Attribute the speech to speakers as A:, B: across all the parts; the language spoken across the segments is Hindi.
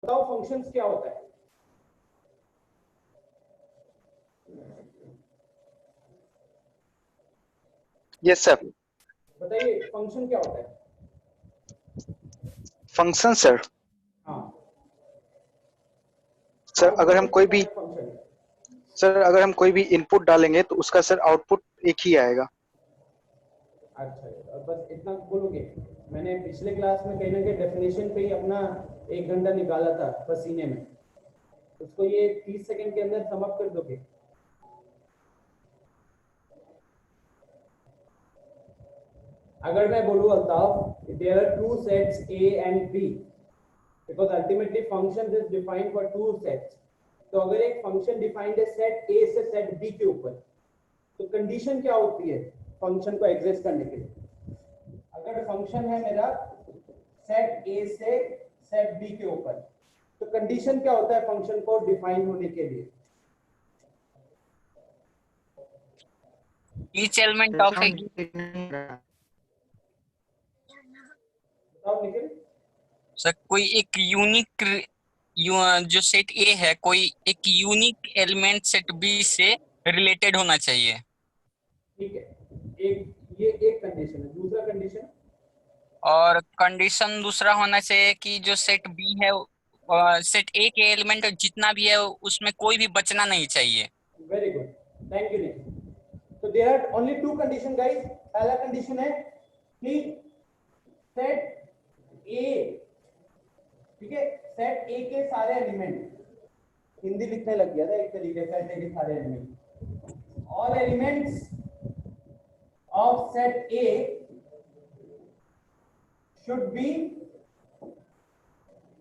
A: बताओ फंक्शंस क्या होता है?
B: Yes sir.
A: बताइए फंक्शन क्या होता है?
B: Function sir.
A: हाँ,
B: सर
A: आप
B: अगर हम
A: बताइए
B: कोई
A: क्या
B: भी
A: है फंक्शन?
B: सर अगर हम कोई भी इनपुट डालेंगे तो उसका सर आउटपुट एक ही आएगा।
A: अच्छा, बस इतना बोलोगे? मैंने पिछले क्लास में कहीं ना कहीं डेफिनेशन पे ही अपना 1 घंटा निकाला था पसीने में। उसको ये 30 सेकंड के अंदर सम अप कर दोगे? अगर मैं बोलूँ Altaf, there are two sets A and B, because ultimately function is defined for two sets. तो अगर एक फंक्शन डिफाइंड है सेट ए से सेट बी के ऊपर, तो कंडीशन क्या होती है फंक्शन को एग्जिस्ट करने के लिए? अगर फंक्शन है मेरा सेट ए से सेट बी के ऊपर, तो कंडीशन क्या होता है फंक्शन को डिफाइन होने के लिए?
C: each element of a
A: बताओ निखिल।
C: सर कोई एक यूनिक जो सेट ए है कोई एक यूनिक एलिमेंट सेट बी से रिलेटेड होना चाहिए।
A: ठीक है, एक ये एक कंडीशन है। दूसरा कंडीशन?
C: और कंडीशन दूसरा होना चाहिए कि जो सेट बी है सेट ए के एलिमेंट जितना भी है उसमें कोई भी बचना नहीं चाहिए।
A: Very good, thank you Nikhil. तो there are only two condition guys. पहला कंडीशन है कि सेट ए, ठीक है, सेट ए के सारे एलिमेंट, हिंदी लिखने लग गया था एक तरीके से, सेट ए के सारे element, all elements of set A should be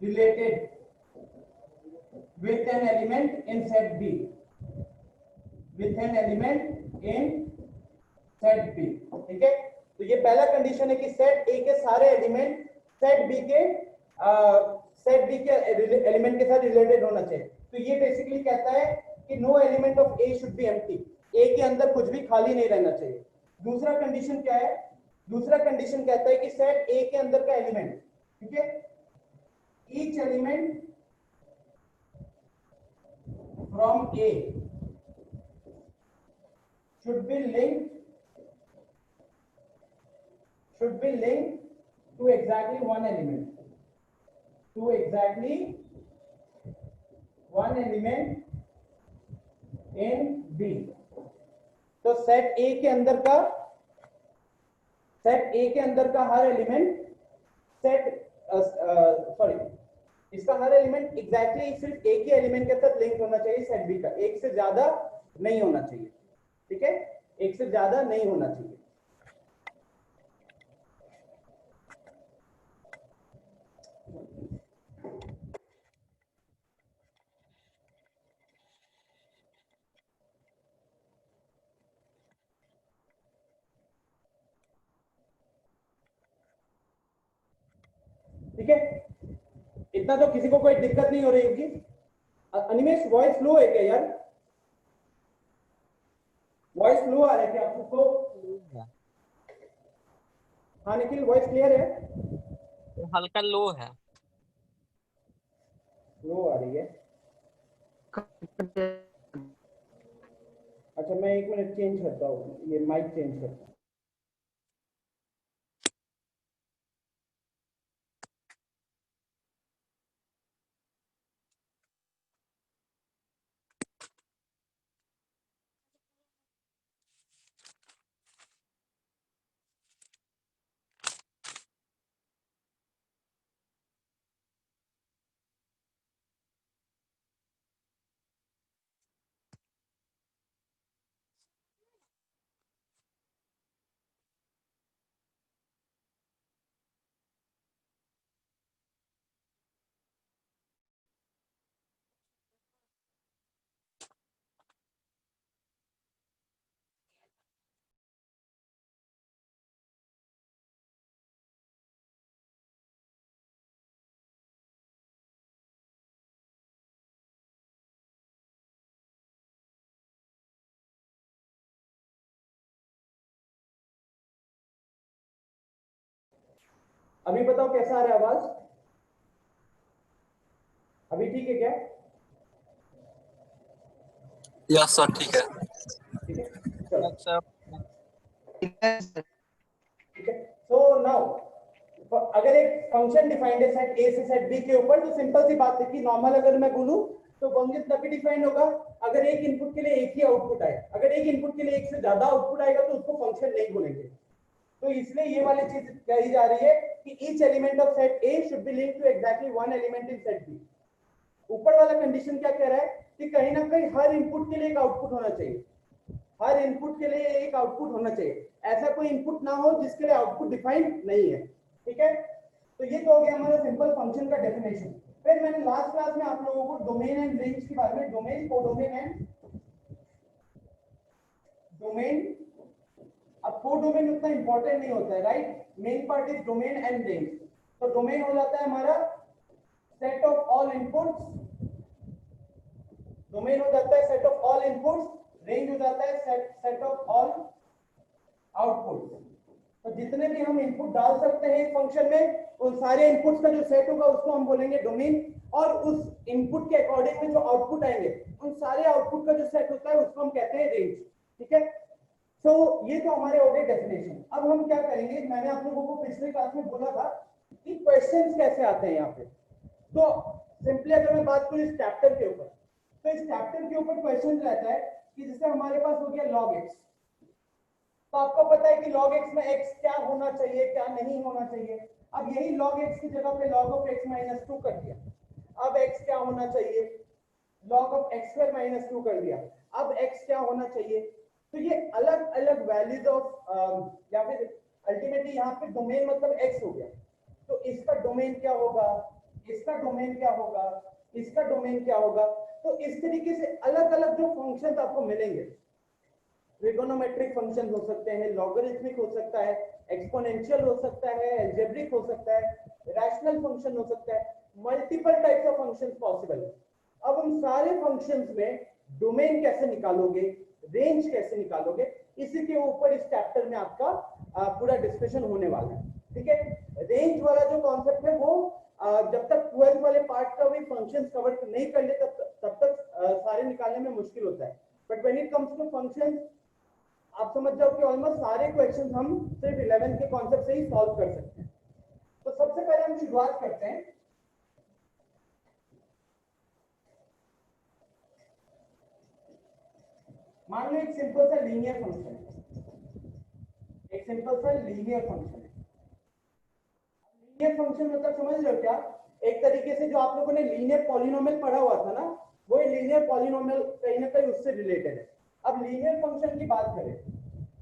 A: related with an element in set B, with an element in set B. ठीक है, तो ये पहला कंडीशन है कि सेट ए के सारे एलिमेंट सेट बी के एलिमेंट के साथ रिलेटेड होना चाहिए। तो ये बेसिकली कहता है कि no element of A should be empty, A के अंदर कुछ भी खाली नहीं रहना चाहिए। दूसरा कंडीशन क्या है? दूसरा कंडीशन कहता है कि सेट ए के अंदर का एलिमेंट, ठीक है, each element from A should be linked to exactly one element, to exactly one element in B। तो सेट ए के अंदर का हर एलिमेंट इसका हर एलिमेंट एग्जैक्टली सिर्फ एक ही एलिमेंट के साथ लिंक होना चाहिए सेट बी का, एक से ज्यादा नहीं होना चाहिए। ठीक है, एक से ज्यादा नहीं होना चाहिए। ठीक है, इतना तो किसी को कोई दिक्कत नहीं हो रही होगी। अनिमेश वॉइस लो है क्या यार? वॉइस लो आ रहा है क्या आपको? हाँ निखिल, वॉइस क्लियर है?
C: हल्का लो है।
A: लो आ रही है? अच्छा, मैं 1 मिनट चेंज करता हूँ, ये माइक चेंज करता हूँ। अभी बताओ कैसा आ रहा है आवाज? अभी ठीक है क्या?
D: यस सर ठीक है।
A: ठीक है, चलो
C: अच्छा,
A: ठीक है। सो नाउ अगर एक फंक्शन डिफाइंड है सेट ए से सेट बी के ऊपर, तो सिंपल सी बात है कि नॉर्मल अगर मैं बोलूं तो फंक्शन तभी डिफाइंड होगा अगर एक इनपुट के लिए एक ही आउटपुट आए। अगर एक इनपुट के लिए एक से ज्यादा आउटपुट आएगा तो उसको फंक्शन नहीं बोलेंगे। तो इसलिए ये वाली चीज कही जा रही है कि each element of set A should be linked to exactly one element in set B. ऊपर वाला कंडीशन क्या कह रहा है कि कहीं ना कहीं हर इनपुट के लिए एक आउटपुट होना चाहिए, हर इनपुट के लिए एक आउटपुट होना चाहिए। ऐसा कोई इनपुट ना हो जिसके लिए आउटपुट डिफाइंड नहीं है। ठीक है, तो ये तो हो गया हमारा सिंपल फंक्शन का डेफिनेशन। फिर मैंने लास्ट क्लास में आप लोगों को डोमेन एंड रेंज के बारे में, डोमेन, कोडोमेन एंड डोमेन। अब कोडोमेन उतना इंपॉर्टेंट नहीं होता है, right? Main part is domain and range. तो डोमेन हो जाता है हमारा set of all inputs, domain हो जाता है set of all inputs, range हो जाता है सेट ऑफ ऑल आउटपुट। तो जितने भी हम इनपुट डाल सकते हैं इस फंक्शन में, उन सारे इनपुट्स का जो सेट होगा उसको हम बोलेंगे डोमेन, और उस इनपुट के अकॉर्डिंग में जो आउटपुट आएंगे उन सारे आउटपुट का जो सेट होता है उसको हम कहते हैं रेंज। ठीक है, तो ये तो हमारे हो गए डेफिनेशन। अब हम क्या करेंगे, मैंने आप लोगों को पिछले क्लास में बोला था कि क्वेश्चंस कैसे आते हैं यहाँ पे। तो सिंपली अगर मैं बात करूं इस चैप्टर के ऊपर, तो इस चैप्टर के ऊपर क्वेश्चन रहता है कि जैसे हमारे पास हो गया log x। तो आपको पता है कि log x में x क्या होना चाहिए, क्या नहीं होना चाहिए। अब यही log x की जगह पे log of x minus 2 कर दिया। अब x क्या होना चाहिए, log of x square minus 2 कर दिया। अब x क्या होना चाहिए। तो ये अलग अलग वैल्यूज ऑफ या फिर अल्टीमेटली यहाँ पे डोमेन मतलब x हो गया। तो इसका डोमेन क्या होगा, इसका डोमेन क्या होगा, इसका डोमेन क्या होगा। तो इस तरीके से अलग अलग जो फंक्शंस आपको मिलेंगे, ट्रिगोनोमेट्रिक फंक्शन हो सकते हैं, लॉगरिथमिक हो सकता है, एक्सपोनेंशियल हो सकता है, अलजेब्रिक हो सकता है, रैशनल फंक्शन हो सकता है, multiple types of functions possible है। अब उन सारे फंक्शंस में डोमेन कैसे निकालोगे, रेंज कैसे निकालोगे, इसी के ऊपर इस चैप्टर में आपका पूरा डिस्कशन होने वाला है। ठीक है, रेंज वाला जो कॉन्सेप्ट है वो जब तक 12th वाले पार्ट का भी फंक्शंस कवर नहीं कर ले तब तक सारे निकालने में मुश्किल होता है। But when it comes to functions आप समझ जाओ कि ऑलमोस्ट सारे क्वेश्चंस हम सिर्फ 11 के कॉन्सेप्ट से ही सॉल्व कर सकते हैं। तो सबसे पहले हम शुरुआत करते हैं। मान लो एक सिंपल सा लीनियर फंक्शन है, एक सिंपल सा लीनियर फंक्शन है। लीनियर फंक्शन मतलब समझ रहे हो क्या, एक तरीके से जो आप लोगों ने लीनियर पॉलिनोमियल पढ़ा हुआ था ना, वो लीनियर पॉलिनोमियल कहीं ना कहीं उससे रिलेटेड है। अब लीनियर फंक्शन की बात करें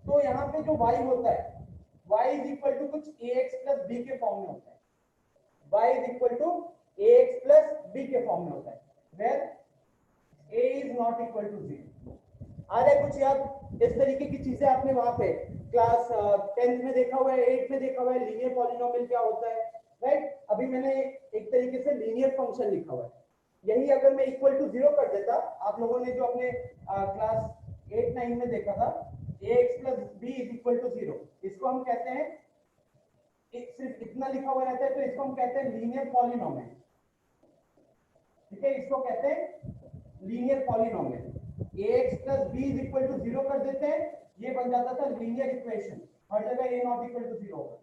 A: तो यहाँ पे जो y होता है, y इज इक्वल टू कुछ ax प्लस b के फॉर्म में होता है। y is equal to ax plus b के फॉर्म में होता है, where a is not equal to 0। आ रहा है कुछ याद? इस तरीके की चीजें आपने वहां पे क्लास 10th में देखा हुआ है, 8th में देखा हुआ है, लीनियर पॉलिनोमियल क्या होता है, राइट? अभी मैंने एक तरीके से लीनियर फंक्शन लिखा हुआ है। यही अगर मैं इक्वल टू 0 कर देता, आप लोगों ने जो अपने क्लास 8-9 में देखा था, ax plus b is equal to 0, इसको हम कहते हैं, सिर्फ इतना लिखा हुआ रहता है तो इसको हम कहते हैं लीनियर पॉलिनोमियल। ठीक है, इसको कहते हैं linear polynomial. ax plus b is equal to 0 कर देते हैं, ये बन जाता था लीनियर इक्वेशन, हर जगह a नॉट इक्वल टू 0 होगा।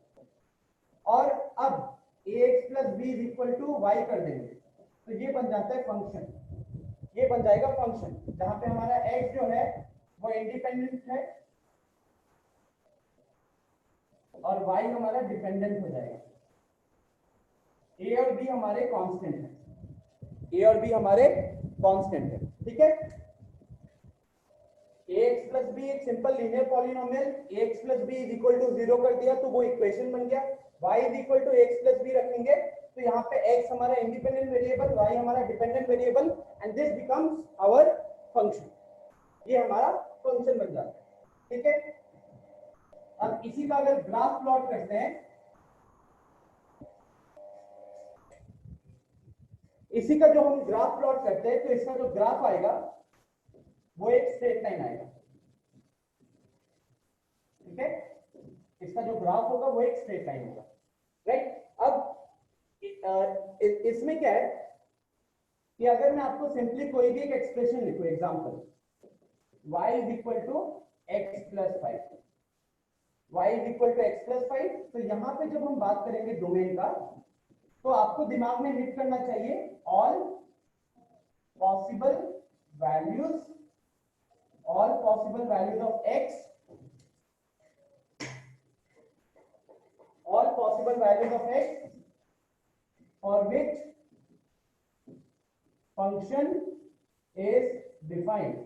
A: और अब ax plus b is equal to y कर देंगे तो ये बन जाता है फंक्शन, ये बन जाएगा फंक्शन जहां पे हमारा x जो है वो इंडिपेंडेंट है और y हमारा डिपेंडेंट हो जाएगा। a और b हमारे कांस्टेंट है, a और b हमारे कांस्टेंट है। ठीक है, ax प्लस b एक simple linear polynomial, ax plus b is equal to 0 कर दिया तो वो इक्वेशन बन गया। y is equal to x plus b रखेंगे तो यहाँ पे x हमारा इंडिपेंडेंट वेरिएबल, y हमारा dependent variable, and this becomes our function. ये हमारा फंक्शन बन जाता है। ठीक है, अब इसी का अगर ग्राफ प्लॉट करते हैं, इसी का जो हम ग्राफ प्लॉट करते हैं तो इसका जो ग्राफ आएगा वो एक स्ट्रेट लाइन आएगा। ठीक है, इसका जो ग्राफ होगा वो एक स्ट्रेट लाइन होगा, राइट? अब इसमें क्या है, कि अगर मैं आपको सिंपली कोई भी एक एक्सप्रेशन लिखूं, example y is equal to x plus 5, y is equal to x plus 5, तो यहां पे जब हम बात करेंगे डोमेन का, तो आपको दिमाग में हिट करना चाहिए all possible values of x, all possible values of x for which function is defined,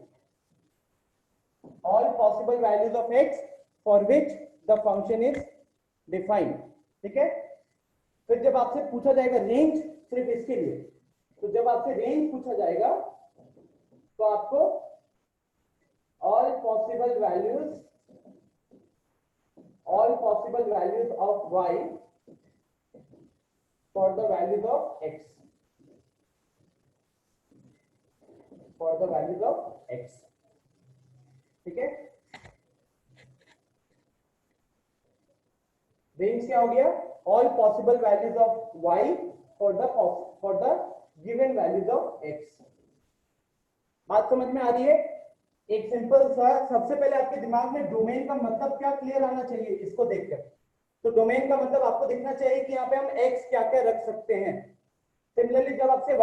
A: all possible values of x for which the function is defined. ठीक है, फिर जब आपसे पूछा जाएगा रेंज, सिर्फ इसके लिए, तो जब आपसे रेंज पूछा जाएगा तो आपको all possible values of y for the values of x, ठीक है। रेंज क्या हो गया? All possible values of y for the given values of x। बात समझ में आ रही है? एक सिंपल सा, सबसे पहले आपके दिमाग में डोमेन का मतलब क्या क्लियर आना चाहिए, इसको देखकर। तो डोमेन का मतलब आपको दिखना चाहिए कि यहाँ पे हम x क्या क्या रख सकते हैं। सिमिलरली जब आपसे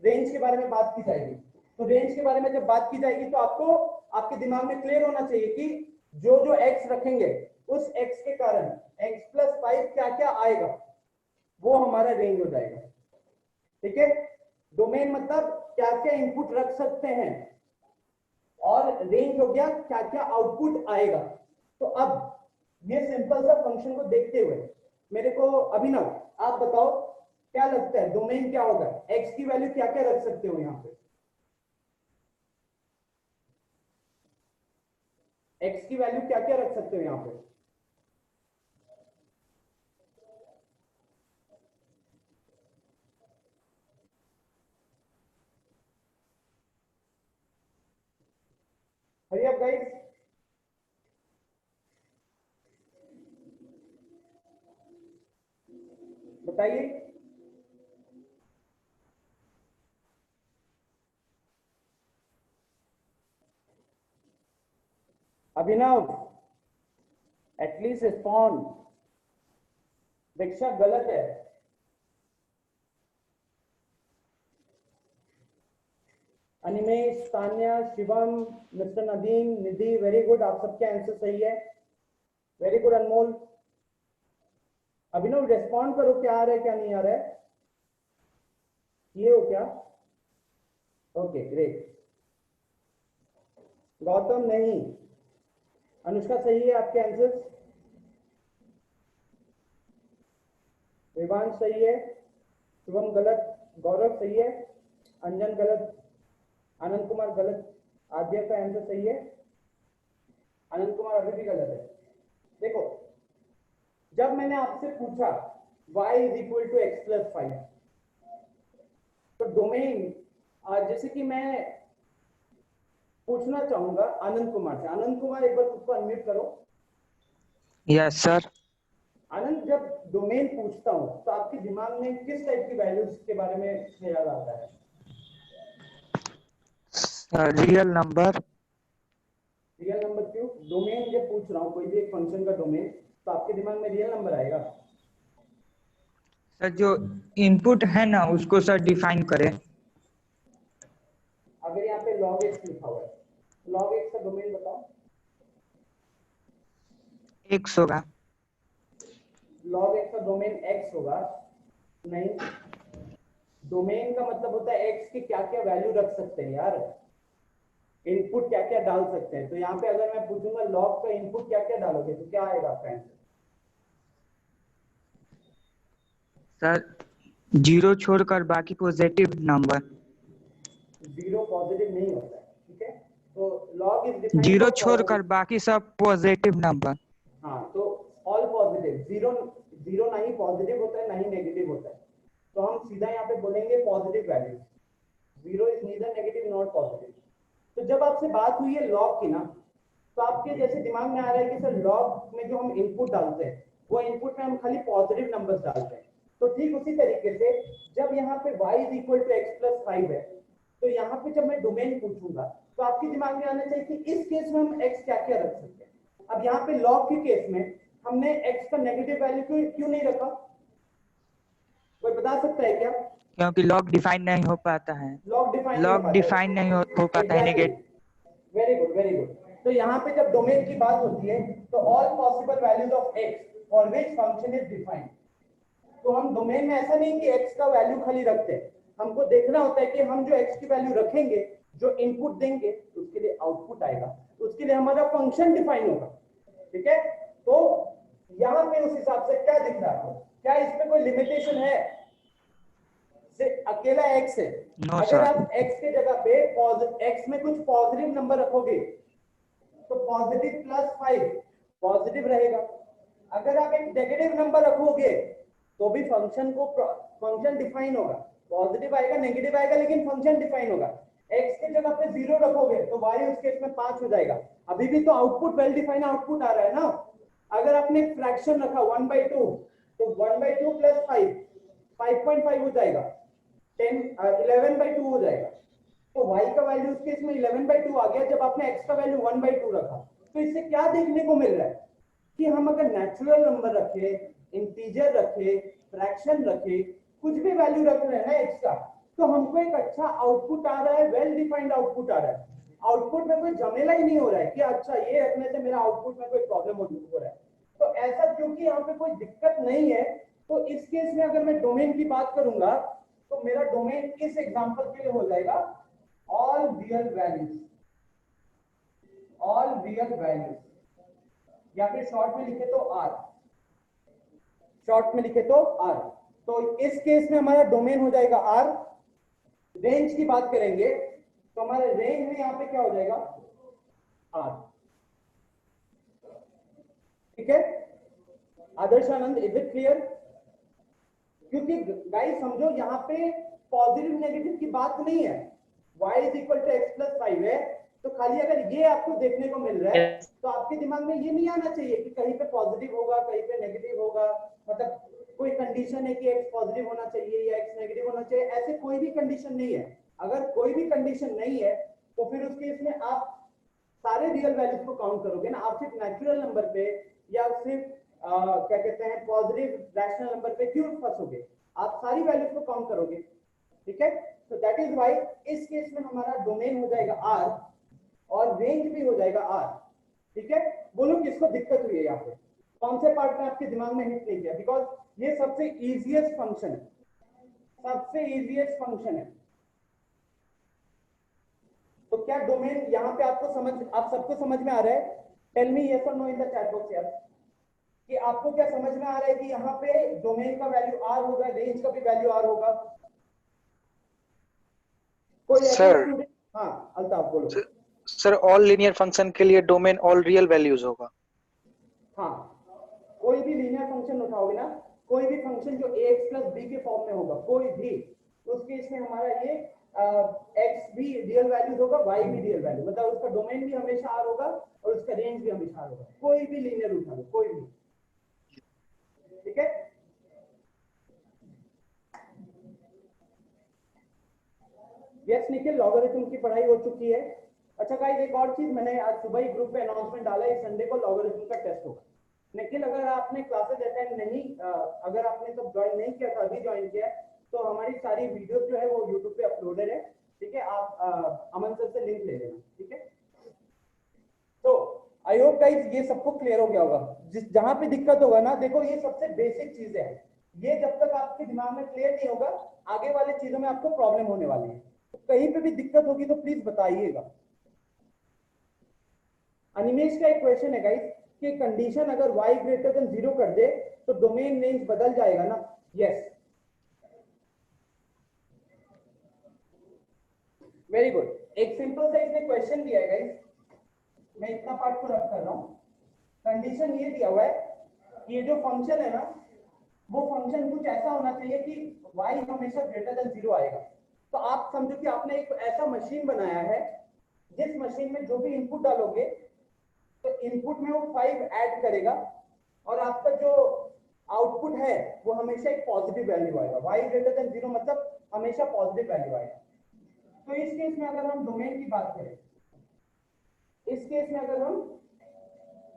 A: रेंज के बारे में बात की जाएगी, तो रेंज के बारे में जब बात की जाएगी तो आपको आपके दिमाग में क्लियर होना चाहिए कि जो जो x रखेंगे उस x के कारण x प्लस 5 क्या क्या आएगा, वो हमारा रेंज हो जाएगा। ठीक है, डोमेन मतलब क्या क्या इनपुट रख सकते हैं, और रेंज हो गया क्या क्या आउटपुट आएगा। तो अब ये सिंपल सा फंक्शन को देखते हुए मेरे को अभिनव आप बताओ क्या लगता है डोमेन क्या होगा, x की वैल्यू क्या क्या रख सकते हो यहाँ पे, x की वैल्यू क्या क्या रख सकते हो यहाँ पे? हरी अप गाइस, बताइए। अभिनव एटलीस्ट रिस्पॉन्ड। दीक्षा गलत है। अनिमेश, तान्या, शिवम, मिस्टर नदीम, निधि, वेरी गुड, आप सबके आंसर सही है। वेरी गुड अनमोल। अभिनव रिस्पॉन्ड करो, क्या आ रहा है क्या नहीं आ रहा है, ये हो क्या? Okay great. गौतम नहीं, अनुष्का सही है आपके आंसर, विवांश सही है, शुभम गलत, गौरव सही है, अंजन गलत, आनंद कुमार गलत, आद्या का आंसर सही है, आनंद कुमार अभी भी गलत है। देखो, जब मैंने आपसे पूछा y is equal to x plus 5, तो डोमेन जैसे कि मैं पूछना चाहूंगा आनंद कुमार से। आनंद कुमार एक बार खुद को अनम्यूट करो।
E: Yes sir.
A: आनंद, जब डोमेन पूछता हूं तो आपके दिमाग में किस टाइप की वैल्यूज के बारे में ख्याल आता है?
E: Real number.
A: रियल नंबर क्यों? डोमेन जब पूछ रहा हूं कोई भी एक फंक्शन का डोमेन, तो आपके दिमाग में रियल नंबर आएगा।
E: सर जो इनपुट है ना उसको सर डिफाइन करें।
A: अगर यहाँ पे log x लिखा हुआ है, log x का डोमेन बताओ।
E: x होगा।
A: log x का डोमेन x होगा? नहीं, डोमेन का मतलब होता है x की क्या क्या वैल्यू रख सकते हैं यार, इनपुट क्या क्या डाल सकते हैं। तो यहाँ पे अगर मैं पूछूंगा log का इनपुट क्या क्या डालोगे, तो क्या आएगा आपका आंसर?
E: सर जीरो छोड़कर बाकी पॉजिटिव नंबर।
A: जीरो पॉजिटिव नहीं होता है, ठीक है। तो log is defined
E: zero
A: for
E: छोड़कर बाकी सब पॉजिटिव नंबर।
A: हाँ, तो ऑल पॉजिटिव, जीरो जीरो ना ही पॉजिटिव होता है ना ही नेगेटिव होता है, तो हम सीधा यहाँ पे बोलेंगे positive value. Zero is neither negative not positive. तो जब आपसे बात हुई है लॉग की ना, तो आपके जैसे दिमाग में आ रहा है कि सर लॉग में जो हम इनपुट डालते हैं वो इनपुट में हम खाली पॉजिटिव नंबर्स डालते हैं, तो ठीक उसी तरीके से जब यहाँ पे y is equal to x plus 5 है, तो यहाँ पे जब मैं डोमेन पूछूंगा तो आपके दिमाग में आना चाहिए कि इस केस में हम x क्या क्या रख सकते हैं। अब यहाँ पे log के केस में हमने x का नेगेटिव वैल्यू क्यों नहीं रखा, कोई बता सकता है क्या?
E: क्योंकि लॉग डिफाइन नहीं हो पाता है,
A: लॉग
E: डिफाइन नहीं हो पाता है negative.
A: Very good very good. तो यहाँ पे जब डोमेन की बात होती है तो all possible values of x for which function is defined, तो हम डोमेन में ऐसा नहीं कि x का वैल्यू खाली रखते हैं, हमको देखना होता है कि हम जो x की वैल्यू रखेंगे, जो इनपुट देंगे उसके लिए आउटपुट आएगा, उसके लिए हमारा फंक्शन डिफाइन होगा। ठीक है, तो यहाँ पे उस हिसाब से क्या दिख रहा है, क्या इसमें कोई लिमिटेशन है? सिर्फ अकेला x है।
E: No,
A: अगर
E: sir.
A: आप x के जगह पे x में कुछ पॉजिटिव नंबर रखोगे तो पॉजिटिव प्लस 5 पॉजिटिव रहेगा। अगर आप एक नेगेटिव नंबर रखोगे तो भी फंक्शन डिफाइन होगा, पॉजिटिव आएगा नेगेटिव आएगा लेकिन फंक्शन डिफाइन होगा। x के जगह पे 0 रखोगे तो y उस केस में 5 हो जाएगा, अभी भी तो आउटपुट वेल डिफाइंड आउटपुट आ रहा है ना। अगर आपने फ्रैक्शन रखा 1/2 तो 1/2 प्लस 5 5.5 हो जाएगा, 11/2 हो जाएगा। तो y का वैल्यू उस केस में 11/2 आ गया जब आपने x का वैल्यू 1/2 रखा। तो इससे क्या देखने को मिल रहा है कि हम अगर नेचुरल नंबर रखे, इंटीजर रखे, फ्रैक्शन रखे, कुछ भी वैल्यू रख रहे हैं ना x का, तो हमको एक अच्छा आउटपुट आ रहा है, वेल डिफाइंड आउटपुट आ रहा है। आउटपुट में कोई झमेला ही नहीं हो रहा है कि अच्छा ये रखने से मेरा आउटपुट में कोई प्रॉब्लम हो रहा है। तो ऐसा क्योंकि यहाँ पे कोई दिक्कत नहीं है, तो इस केस में अगर मैं डोमेन की बात करूंगा तो मेरा डोमेन इस एग्जांपल के लिए हो जाएगा all real values, all real values, या फिर शॉर्ट में लिखे तो आर, शॉर्ट में लिखे तो आर। तो इस केस में हमारा डोमेन हो जाएगा आर। रेंज की बात करेंगे तो हमारे रेंज में यहां पे क्या हो जाएगा आर। ठीक है आदर्श आनंद, इज इट क्लियर? क्योंकि गाइस समझो यहाँ पे पॉजिटिव नेगेटिव की बात नहीं है, y is equal to x plus 5 है, तो खाली अगर ये आपको देखने को मिल रहा है तो आपके दिमाग में ये नहीं आना चाहिए कि कहीं पे पॉजिटिव होगा कहीं पे नेगेटिव होगा, मतलब कोई कंडीशन है कि x पॉजिटिव होना चाहिए या x नेगेटिव होना चाहिए, ऐसे कोई भी कंडीशन नहीं है। अगर कोई भी कंडीशन नहीं है तो फिर उस केस में आप सारे रियल वैल्यूज को काउंट करोगे ना, आप सिर्फ नेचुरल नंबर पे या सिर्फ क्या कहते हैं पॉजिटिव रैशनल नंबर पे क्यों फंसोगे, आप सारी वैल्यूज को काउंट करोगे। ठीक है, तो दैट इज व्हाई इस केस में हमारा डोमेन हो जाएगा आर और रेंज भी हो जाएगा आर। ठीक है, बोलो किसको दिक्कत हुई है यहाँ पे, कौन से पार्ट में आपके दिमाग में हिट नहीं किया? बिकॉज ये सबसे इजीएस्ट फंक्शन है, सबसे इजीएस्ट फंक्शन है। तो क्या डोमेन यहाँ पे आपको आप सबको समझ में आ रहा है? टेल मी यस और no in the chat box यार, कि आपको क्या समझ में आ रहा है कि यहाँ पे डोमेन का वैल्यू आर होगा, रेंज का भी वैल्यू आर होगा? कोई
B: सर,
A: हाँ अल्ताफ बोलो।
B: सर ऑल लीनियर फंक्शन के लिए डोमेन ऑल रियल वैल्यूज होगा।
A: हाँ, कोई भी लीनियर फंक्शन उठाओगे ना, कोई भी फंक्शन जो ax प्लस b के फॉर्म में होगा, कोई भी, तो उस केस में हमारा ये x भी रियल वैल्यूज होगा, y भी रियल वैल्यू, मतलब उसका डोमेन भी हमेशा r होगा और उसका रेंज भी हमेशा r होगा। कोई भी लीनियर उठा लो, कोई भी। ठीक है, यस निखिल, लॉगरिथम की पढ़ाई हो चुकी है। अच्छा गाइस, एक और चीज, मैंने आज सुबह ही ग्रुप पे अनाउंसमेंट डाला है, इस संडे को लॉगरिथम का टेस्ट होगा। निखिल, अगर आपने क्लासेस अटेंड नहीं अगर आपने सब ज्वाइन नहीं किया था, अभी ज्वाइन किया है, तो हमारी सारी वीडियोस जो है वो यूट्यूब पे अपलोडेड है। ठीक है, आप अमन सर से लिंक ले लेना। ठीक है, तो आई होप गाइस ये सबको क्लियर हो गया होगा। जहां पे दिक्कत होगा ना, देखो ये सबसे बेसिक चीजें हैं, ये जब तक आपके दिमाग में क्लियर नहीं होगा आगे वाले चीजों में आपको प्रॉब्लम होने वाली है। तो कहीं पे भी दिक्कत होगी तो प्लीज बताइएगा। अनिमेश का एक क्वेश्चन है गाइस कि कंडीशन अगर y ग्रेटर देन 0 कर दे तो डोमेन रेंज बदल जाएगा ना? Yes, very good. एक सिंपल सा इसने क्वेश्चन दिया है गाइस, मैं इतना पार्ट को रख कर रहा हूं। कंडीशन ये दिया हुआ है कि ये जो फंक्शन है ना, वो फंक्शन कुछ ऐसा होना चाहिए कि y हमेशा ग्रेटर देन 0 आएगा। तो आप समझो कि आपने एक ऐसा मशीन बनाया है जिस मशीन में जो भी इनपुट डालोगे तो इनपुट में वो 5 ऐड करेगा और आपका जो आउटपुट है वो हमेशा एक पॉजिटिव वैल्यू आएगा। y ग्रेटर देन 0 मतलब हमेशा पॉजिटिव वैल्यू आएगा। तो इस केस में अगर हम डोमेन की बात करें, इस केस में अगर हम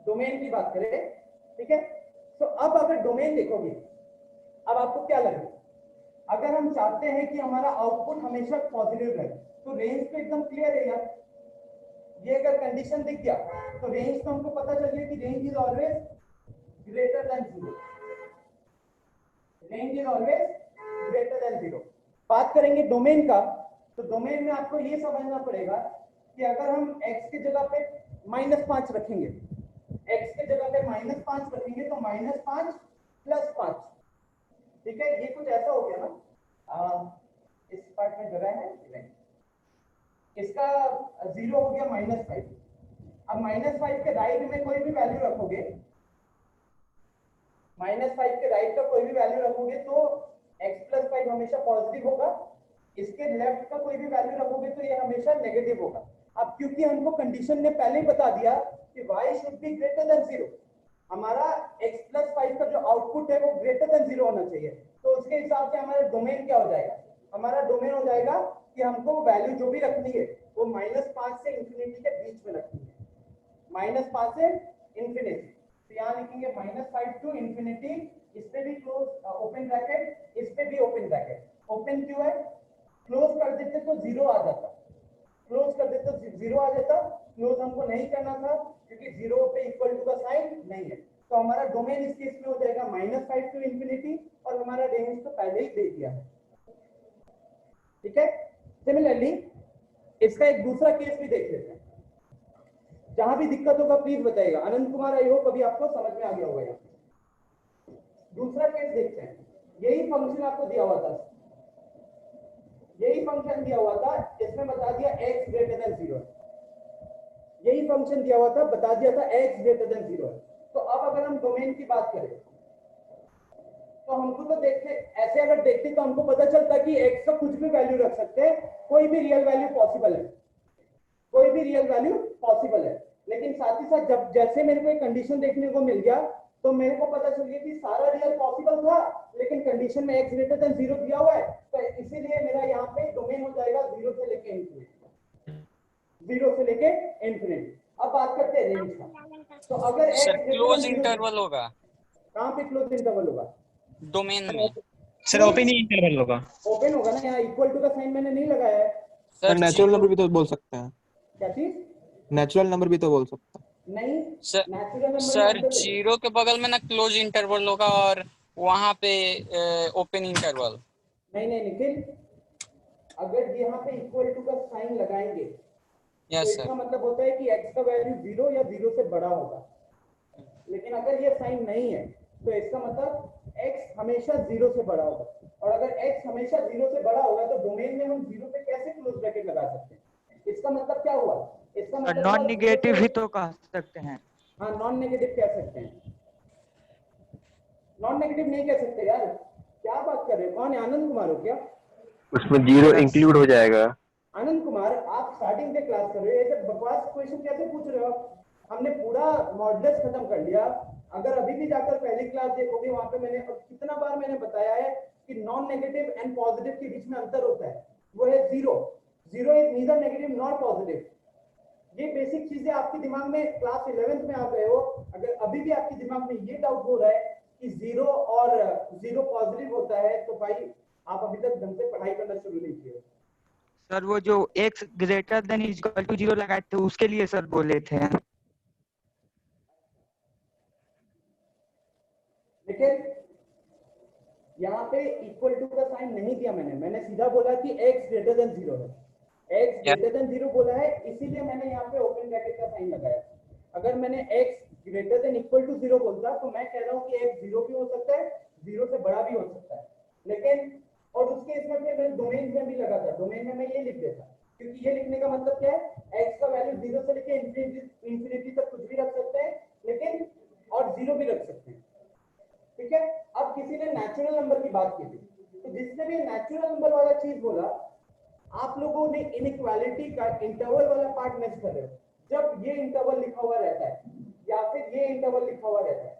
A: डोमेन की बात करें, ठीक है, तो अब अगर डोमेन देखोगे, अब आपको क्या लगेगा, अगर हम चाहते हैं कि हमारा आउटपुट हमेशा पॉजिटिव रहे तो रेंज तो एकदम क्लियर है यार। ये अगर कंडीशन दिख गया तो रेंज तो हमको पता चल गया कि range is always greater than 0, range is always greater than 0। बात करेंगे डोमेन का, तो डोमेन में आपको ये समझना पड़ेगा कि अगर हम x की जगह पे -5 रखेंगे, x की जगह पे -5 रखेंगे तो -5 + 5, ठीक है, ये कुछ ऐसा हो गया ना, इस पार्ट में जगह है, इसका 0 हो गया -5। अब -5 के राइट में कोई भी वैल्यू रखोगे, -5 के राइट का कोई भी वैल्यू रखोगे तो x + 5 हमेशा पॉजिटिव होगा, इसके लेफ्ट का कोई भी वैल्यू रखोगे तो ये हमेशा नेगेटिव होगा। अब क्योंकि हमको कंडीशन ने पहले ही बता दिया कि y should be greater then 0, हमारा x + 5 का जो आउटपुट है वो ग्रेटर देन 0 होना चाहिए, तो उसके हिसाब से हमारा डोमेन क्या हो जाएगा, हमारा डोमेन हो जाएगा कि हमको वैल्यू जो भी रखनी है वो -5 से इंफिनिटी के बीच में रखनी है, -5 से इंफिनिटी। तो यहाँ लिखेंगे -5 टू इंफिनिटी, इस पे भी क्लोज ओपन ब्रैकेट, इस पे भी ओपन ब्रैकेट। ओपन क्यों है, क्लोज कर देते तो 0 आ जाता, क्लोज कर देते तो 0 आ जाता, क्लोज हमको नहीं करना था क्योंकि 0 पे इक्वल टू का साइन नहीं है, तो हमारा डोमेन इस केस में हो जाएगा -5 टू इंफिनिटी, और हमारा रेंज तो पहले ही दे दिया है, ठीक है। सिमिलरली इसका एक दूसरा केस भी देख लेते हैं, जहां भी दिक्कत होगा प्लीज बताइएगा। अनंत कुमार, आई होप अभी आपको समझ में आ गया होगा। यहाँ दूसरा केस देखते हैं, यही फंक्शन आपको दिया हुआ था, यही फंक्शन दिया हुआ था, इसमें बता दिया x ग्रेटर देन 0, यही फंक्शन दिया हुआ था, बता दिया था x ग्रेटर देन 0। तो अब अगर हम डोमेन की बात करें तो हमको तो देखते, ऐसे अगर देखते तो हमको पता चलता कि x का कुछ भी वैल्यू रख सकते हैं, कोई भी रियल वैल्यू पॉसिबल है, कोई भी रियल वैल्यू पॉसिबल है। लेकिन साथ ही साथ जब जैसे मेरे को एक कंडीशन देखने को मिल गया तो मेरे को पता चल गया कि सारा रियल पॉसिबल था, लेकिन कंडीशन में x ग्रेटर देन 0 दिया हुआ है, तो इसीलिए मेरा यहाँ पे डोमेन हो जाएगा 0 से लेके इंफिनिटी, 0 से लेके इंफिनिटी। अब बात करते हैं रेंज का, तो अगर
C: सर क्लोज इंटरवल होगा,
A: कहाँ पे क्लोज इंटरवल होगा,
C: डोमेन में।
F: सर ओपन ही इंटरवल होगा।
A: ओपन होगा ना, यहाँ इक्वल टू का साइन मैंने नहीं लगाया है।
F: सर नेचुरल नंबर भी तो बोल सकते हैं,
A: क्या चीज,
F: नेचुरल नंबर भी तो बोल सकते हैं।
A: नहीं
C: सर,
A: नेचुरल नंबर
C: सर 0 के बगल में ना क्लोज इंटरवल होगा और वहां पे ओपन इंटरवल।
A: नहीं नहीं निखिल, अगर यहाँ पे इक्वल टू का साइन लगाएंगे तो
C: यस
A: इसका
C: सर,
A: मतलब होता है कि x का वैल्यू 0 या 0 से बड़ा होगा, लेकिन अगर ये साइन नहीं है तो इसका मतलब x हमेशा 0 से बड़ा होगा, और अगर x हमेशा 0 से बड़ा होगा तो डोमेन में हम 0 पे कैसे क्लोज ब्रैकेट लगा सकते हैं, इसका मतलब क्या हुआ, इसका मतलब
E: नॉन निगेटिव ही तो कह सकते हैं।
A: हाँ नॉन नेगेटिव कह सकते हैं, नॉन नेगेटिव नहीं कह सकते यार, क्या बात कर रहे हो, कौन है, आनंद कुमार हो क्या,
G: उसमें 0 इंक्लूड हो जाएगा।
A: आनंद कुमार आप स्टार्टिंग से क्लास कर रहे हो, ऐसे बकवास क्वेश्चन कैसे पूछ रहे हो, हमने पूरा मॉडल्स खत्म कर लिया। अगर अभी भी जाकर पहली क्लास देखोगे वहां पे मैंने कितना बार मैंने बताया है कि नॉन नेगेटिव एंड पॉजिटिव के बीच में अंतर होता है, वो है 0, 0 is neither negative not positive. ये बेसिक चीजें आपके दिमाग में क्लास 11th में आ गए हो, अगर अभी भी आपके दिमाग में ये डाउट हो रहा है कि 0 और 0 पॉजिटिव होता है तो भाई आप अभी तक ढंग से पढ़ाई करना शुरू नहीं किए।
E: सर वो जो x greater than equal to 0 लगाए थे उसके लिए सर बोले थे।
A: देखिए यहाँ पे इक्वल टू का साइन नहीं दिया मैंने सीधा बोला कि x ग्रेटर देन 0 है, x ग्रेटर देन 0 बोला है, इसीलिए मैंने यहाँ पे ओपन ब्रैकेट का साइन लगाया। अगर मैंने x greater than equal to 0 बोलता तो मैं कह रहा हूँ कि x 0 भी हो सकता है, 0 से बड़ा भी हो सकता है, लेकिन और उसके इसमें फिर मैं डोमेन में भी लगा था, डोमेन में मैं ये लिख देता, क्योंकि ये लिखने का मतलब क्या है, x का वैल्यू 0 से लेके इंफिनिटी तक कुछ भी रख सकते हैं, लेकिन और 0 भी रख सकते हैं, ठीक है। अब किसी ने नेचुरल नंबर की बात की थी, तो जिसने भी नेचुरल नंबर वाला चीज बोला, आप लोगों ने इनइक्वालिटी का इंटरवल वाला पार्ट मिस कर रहे हो। जब ये इंटरवल लिखा हुआ रहता है या फिर ये इंटरवल लिखा हुआ रहता है,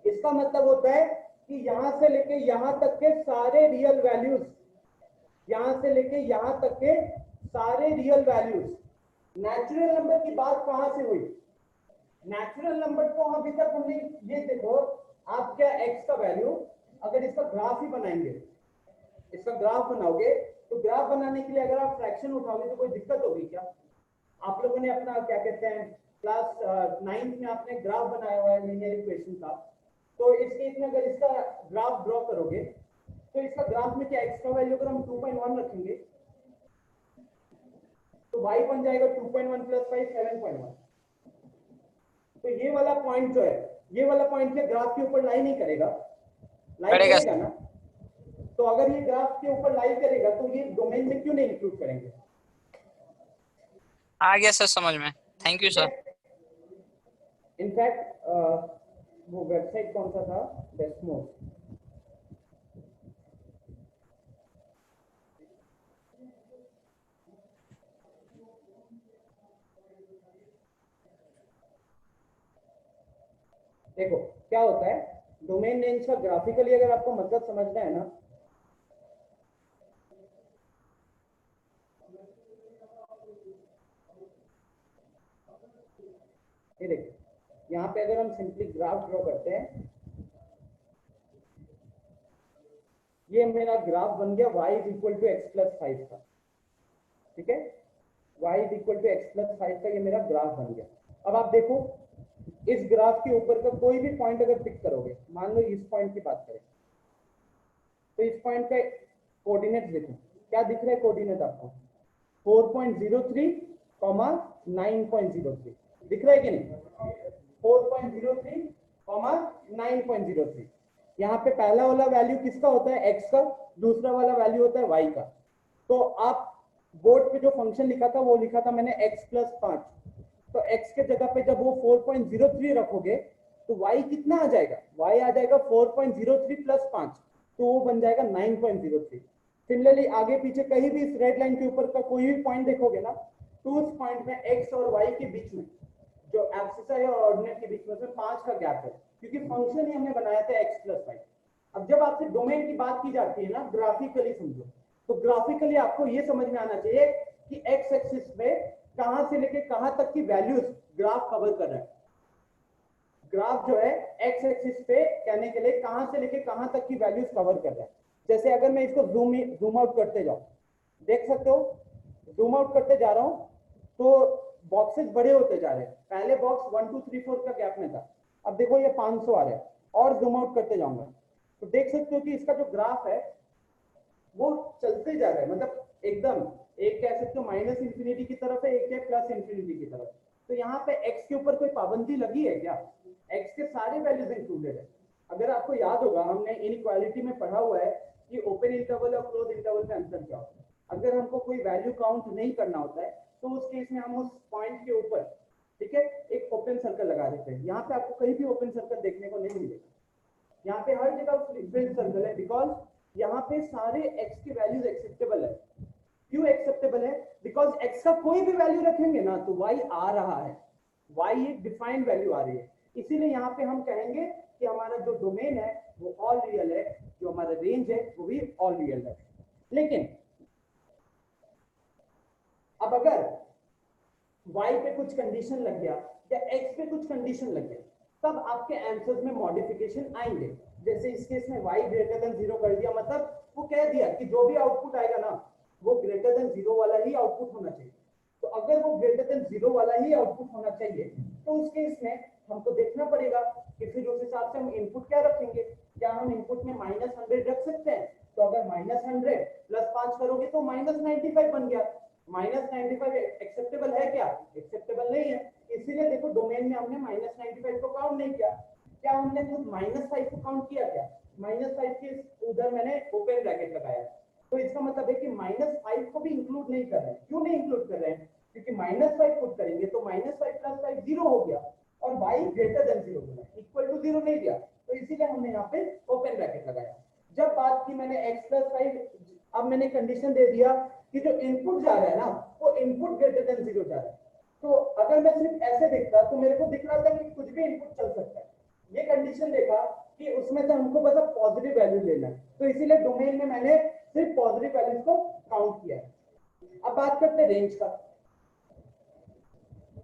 A: इसका मतलब होता है कि यहां से लेके यहां तक के सारे रियल वैल्यूज, यहां से लेके यहां तक के सारे रियल वैल्यूज। नेचुरल नंबर की बात कहां से हुई? नेचुरल नंबर को अभी तक हमने, ये देखो आप क्या x का वैल्यू, अगर इसका ग्राफ ही बनाएंगे, इसका ग्राफ बनाओगे तो ग्राफ बनाने के लिए अगर आप फ्रैक्शन उठाओगे तो कोई दिक्कत होगी क्या? आप लोगों ने अपना क्या कहते हैं क्लास 9th में आपने ग्राफ बनाया हुआ है लीनियर इक्वेशन का, तो इस केस में अगर इसका ग्राफ ड्रॉ करोगे तो इसका ग्राफ में क्या x का वैल्यू अगर हम 2.1 रखेंगे तो y बन जाएगा 2.1 प्लस 5 7.1। तो ये वाला पॉइंट जो है, ये वाला पॉइंट के ग्राफ के ऊपर लाई नहीं करेगा, लाई करेगा ना? तो अगर ये ग्राफ के ऊपर लाई करेगा तो ये डोमेन में क्यों नहीं इंक्लूड करेंगे?
C: आ गया सर समझ में, थैंक यू सर।
A: इनफैक्ट वो वेबसाइट कौन सा था, डेस्मोस, देखो क्या होता है डोमेन नेम्स का ग्राफिकली अगर आपको मतलब समझना है ना, ये देखो यहाँ पे अगर हम सिंपली ग्राफ ड्रॉ करते हैं, ये मेरा ग्राफ बन गया y is equal to x plus 5 का, ठीक है, y is equal to x plus 5 का ये मेरा ग्राफ बन गया। अब आप देखो इस ग्राफ के ऊपर का कोई भी पॉइंट अगर पिक करोगे, मान लो इस पॉइंट की बात करें तो इस पॉइंट का कोऑर्डिनेट देखो, क्या दिख रहा है कोऑर्डिनेट आपको? 4.03, 9.03 दिख रहा है कि नहीं? 4.03, 9.03। यहाँ पे पहला वाला वैल्यू किसका होता है? x का, दूसरा वाला वैल्यू होता है y का। तो आप बोर्ड पे जो फंक्शन लिखा था वो लिखा था मैंने x प्लस 5, तो x के जगह पे जब वो 4.03 रखोगे तो y कितना आ जाएगा? y आ जाएगा 4.03 प्लस 5, तो वो बन जाएगा 9.03। सिमिलरली आगे पीछे कहीं भी इस रेड लाइन के ऊपर का कोई भी पॉइंट देखोगे ना, तो उस पॉइंट में x और y के बीच में, जो एक्सिस है और ऑर्डिनेट के बीच में 5 का गैप है, क्योंकि फंक्शन ही हमने बनाया था x प्लस 5। अब जब आपसे डोमेन की बात की जाती है ना, ग्राफिकली समझो, तो ग्राफिकली आपको ये समझ में आना चाहिए कि x एक्सिस पे कहां से लेके कहां तक की वैल्यूज ग्राफ कवर कर रहा है। ग्राफ जो है x एक्सिस पे कहने के लिए कहां से लेके कहां तक की वैल्यूज कवर कर रहा है। जैसे अगर मैं इसको जूम आउट करते जाऊं, देख सकते हो, जूम आउट करते जा रहा हूं तो बॉक्सेस बड़े होते जा रहे हैं। पहले बॉक्स 1 2 3 4 का गैप में था, अब देखो ये 500 आ रहा है, और जूम आउट करते जाऊंगा तो देख सकते हो कि इसका जो ग्राफ है वो चलते जा रहा है, मतलब एकदम एक कह सकते हो माइनस इंफिनिटी की तरफ है, एक है प्लस इंफिनिटी की तरफ। तो यहाँ पे x के ऊपर कोई पाबंदी लगी है क्या? x के सारे वैल्यूज इंक्लूडेड है। अगर आपको याद होगा हमने इनइक्वालिटी में पढ़ा हुआ है कि ओपन इंटरवल और क्लोज इंटरवल का अंतर क्या होता है। अगर हमको कोई वैल्यू काउंट नहीं करना होता है तो उस केस में हम उस पॉइंट के ऊपर, ठीक है, एक ओपन सर्कल लगा देते हैं। यहाँ पे आपको कहीं भी ओपन सर्कल देखने को नहीं मिलेगा, यहाँ पे हर जगह फ्लिप सर्कल है, बिकॉज यहाँ पे सारे x की वैल्यूज एक्सेप्टेबल है। क्यों एक्सेप्टेबल है? बिकॉज x का कोई भी वैल्यू रखेंगे ना तो y आ रहा है, y एक डिफाइंड वैल्यू आ रही है। इसीलिए यहाँ पे हम कहेंगे कि हमारा जो डोमेन है वो ऑल रियल है, जो हमारा रेंज है वो भी ऑल रियल है। लेकिन अब अगर y पे कुछ कंडीशन लग गया या x पे कुछ कंडीशन लग गया, तब आपके आंसर्स में मॉडिफिकेशन आएंगे। जैसे इस केस में y ग्रेटर देन 0 कर दिया, मतलब वो कह दिया कि जो भी आउटपुट आएगा ना वो ग्रेटर देन 0 वाला ही आउटपुट होना चाहिए। तो अगर वो ग्रेटर देन 0 वाला ही आउटपुट होना चाहिए तो उस केस में हमको देखना पड़ेगा कि फिर उस हिसाब से हम इनपुट क्या रखेंगे। क्या हम इनपुट में -100 रख सकते हैं? तो अगर -100 प्लस 5 करोगे तो -95 बन गया। -95 एक्सेप्टेबल है क्या? एक्सेप्टेबल नहीं है। इसीलिए देखो डोमेन में हमने -95 को काउंट नहीं किया। क्या हमने खुद -5 को काउंट किया? क्या -5 के उधर मैंने ओपन ब्रैकेट लगाया, तो इसका मतलब है कि -5 को भी इंक्लूड नहीं कर रहे हैं। क्यों नहीं इंक्लूड कर रहे हैं? क्योंकि -5 पुट करेंगे तो -5 प्लस 5 0 हो गया, और y ग्रेटर देन 0 बोला, इक्वल टू 0 नहीं दिया, तो इसीलिए हमने यहाँ पे ओपन ब्रैकेट लगाया। जब बात की मैंने x प्लस 5, अब मैंने कंडीशन दे दिया कि जो इनपुट जा रहा है ना वो इनपुट ग्रेटर देन 0 जा रहा है। तो अगर मैं सिर्फ ऐसे देखता तो मेरे को दिख रहा था कि कुछ भी इनपुट चल सकता है। ये कंडीशन देखा कि उसमें से हमको बस अब पॉजिटिव वैल्यू लेना है, तो इसीलिए डोमेन में मैंने सिर्फ पॉजिटिव वैल्यूज को काउंट किया है। अब बात करते हैं रेंज का।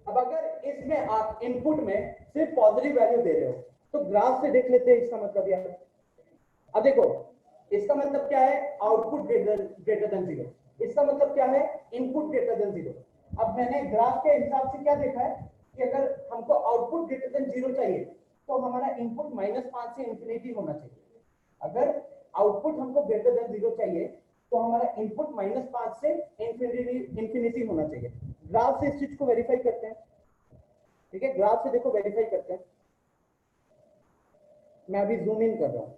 A: अब अगर इसमें आप इनपुट में सिर्फ पॉजिटिव वैल्यू दे रहे हो तो ग्राफ से देख लेते हैं इसका मतलब यार। अब देखो इसका मतलब क्या है, आउटपुट ग्रेटर देन जीरो, इसका मतलब क्या है, इनपुट ग्रेटर देन जीरो। अब मैंने ग्राफ के हिसाब से क्या देखा है कि अगर हमको आउटपुट ग्रेटर देन जीरो चाहिए तो हमारा इनपुट -5 से इंफिनिटी होना चाहिए। अगर आउटपुट हमको ग्रेटर देन जीरो चाहिए तो हमारा इनपुट -5 से इंफिनिटी होना चाहिए। ग्राफ से इस चीज को वेरीफाई करते हैं, ठीक है, ग्राफ से देखो वेरीफाई करते हैं। मैं अभी जूम इन कर रहा हूं,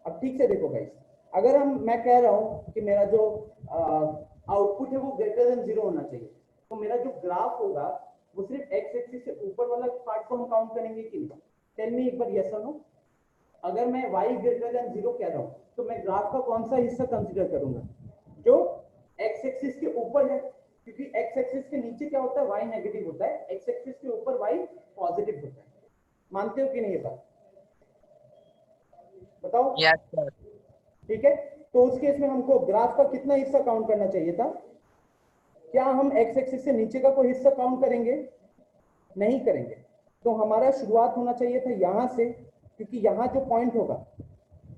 A: अब ठीक से देखो गाइस, अगर मैं कह रहा हूं कि मेरा जो आउटपुट है वो ग्रेटर देन जीरो होना चाहिए, तो मेरा जो ग्राफ होगा वो सिर्फ एक्स एक्सिस से ऊपर वाला पार्ट को हम काउंट करेंगे कि नहीं? टेल मी एक बार यस और नो। अगर मैं y ग्रेटर देन जीरो कह रहा हूं तो मैं ग्राफ का कौन सा हिस्सा कंसीडर करूंगा? जो x एक्सिस के ऊपर है, क्योंकि x एक्सिस के नीचे क्या होता है, y नेगेटिव होता है, x एक्सिस के ऊपर y पॉजिटिव होता है। मानते हो कि नहीं ये बात? बताओ।
C: Yes sir.
A: ठीक है, तो उस केस में हमको ग्राफ का कितना हिस्सा काउंट करना चाहिए था? क्या हम x एक्सिस से नीचे का कोई हिस्सा काउंट करेंगे? नहीं करेंगे। तो हमारा शुरुआत होना चाहिए था यहां से, क्योंकि यहाँ जो पॉइंट होगा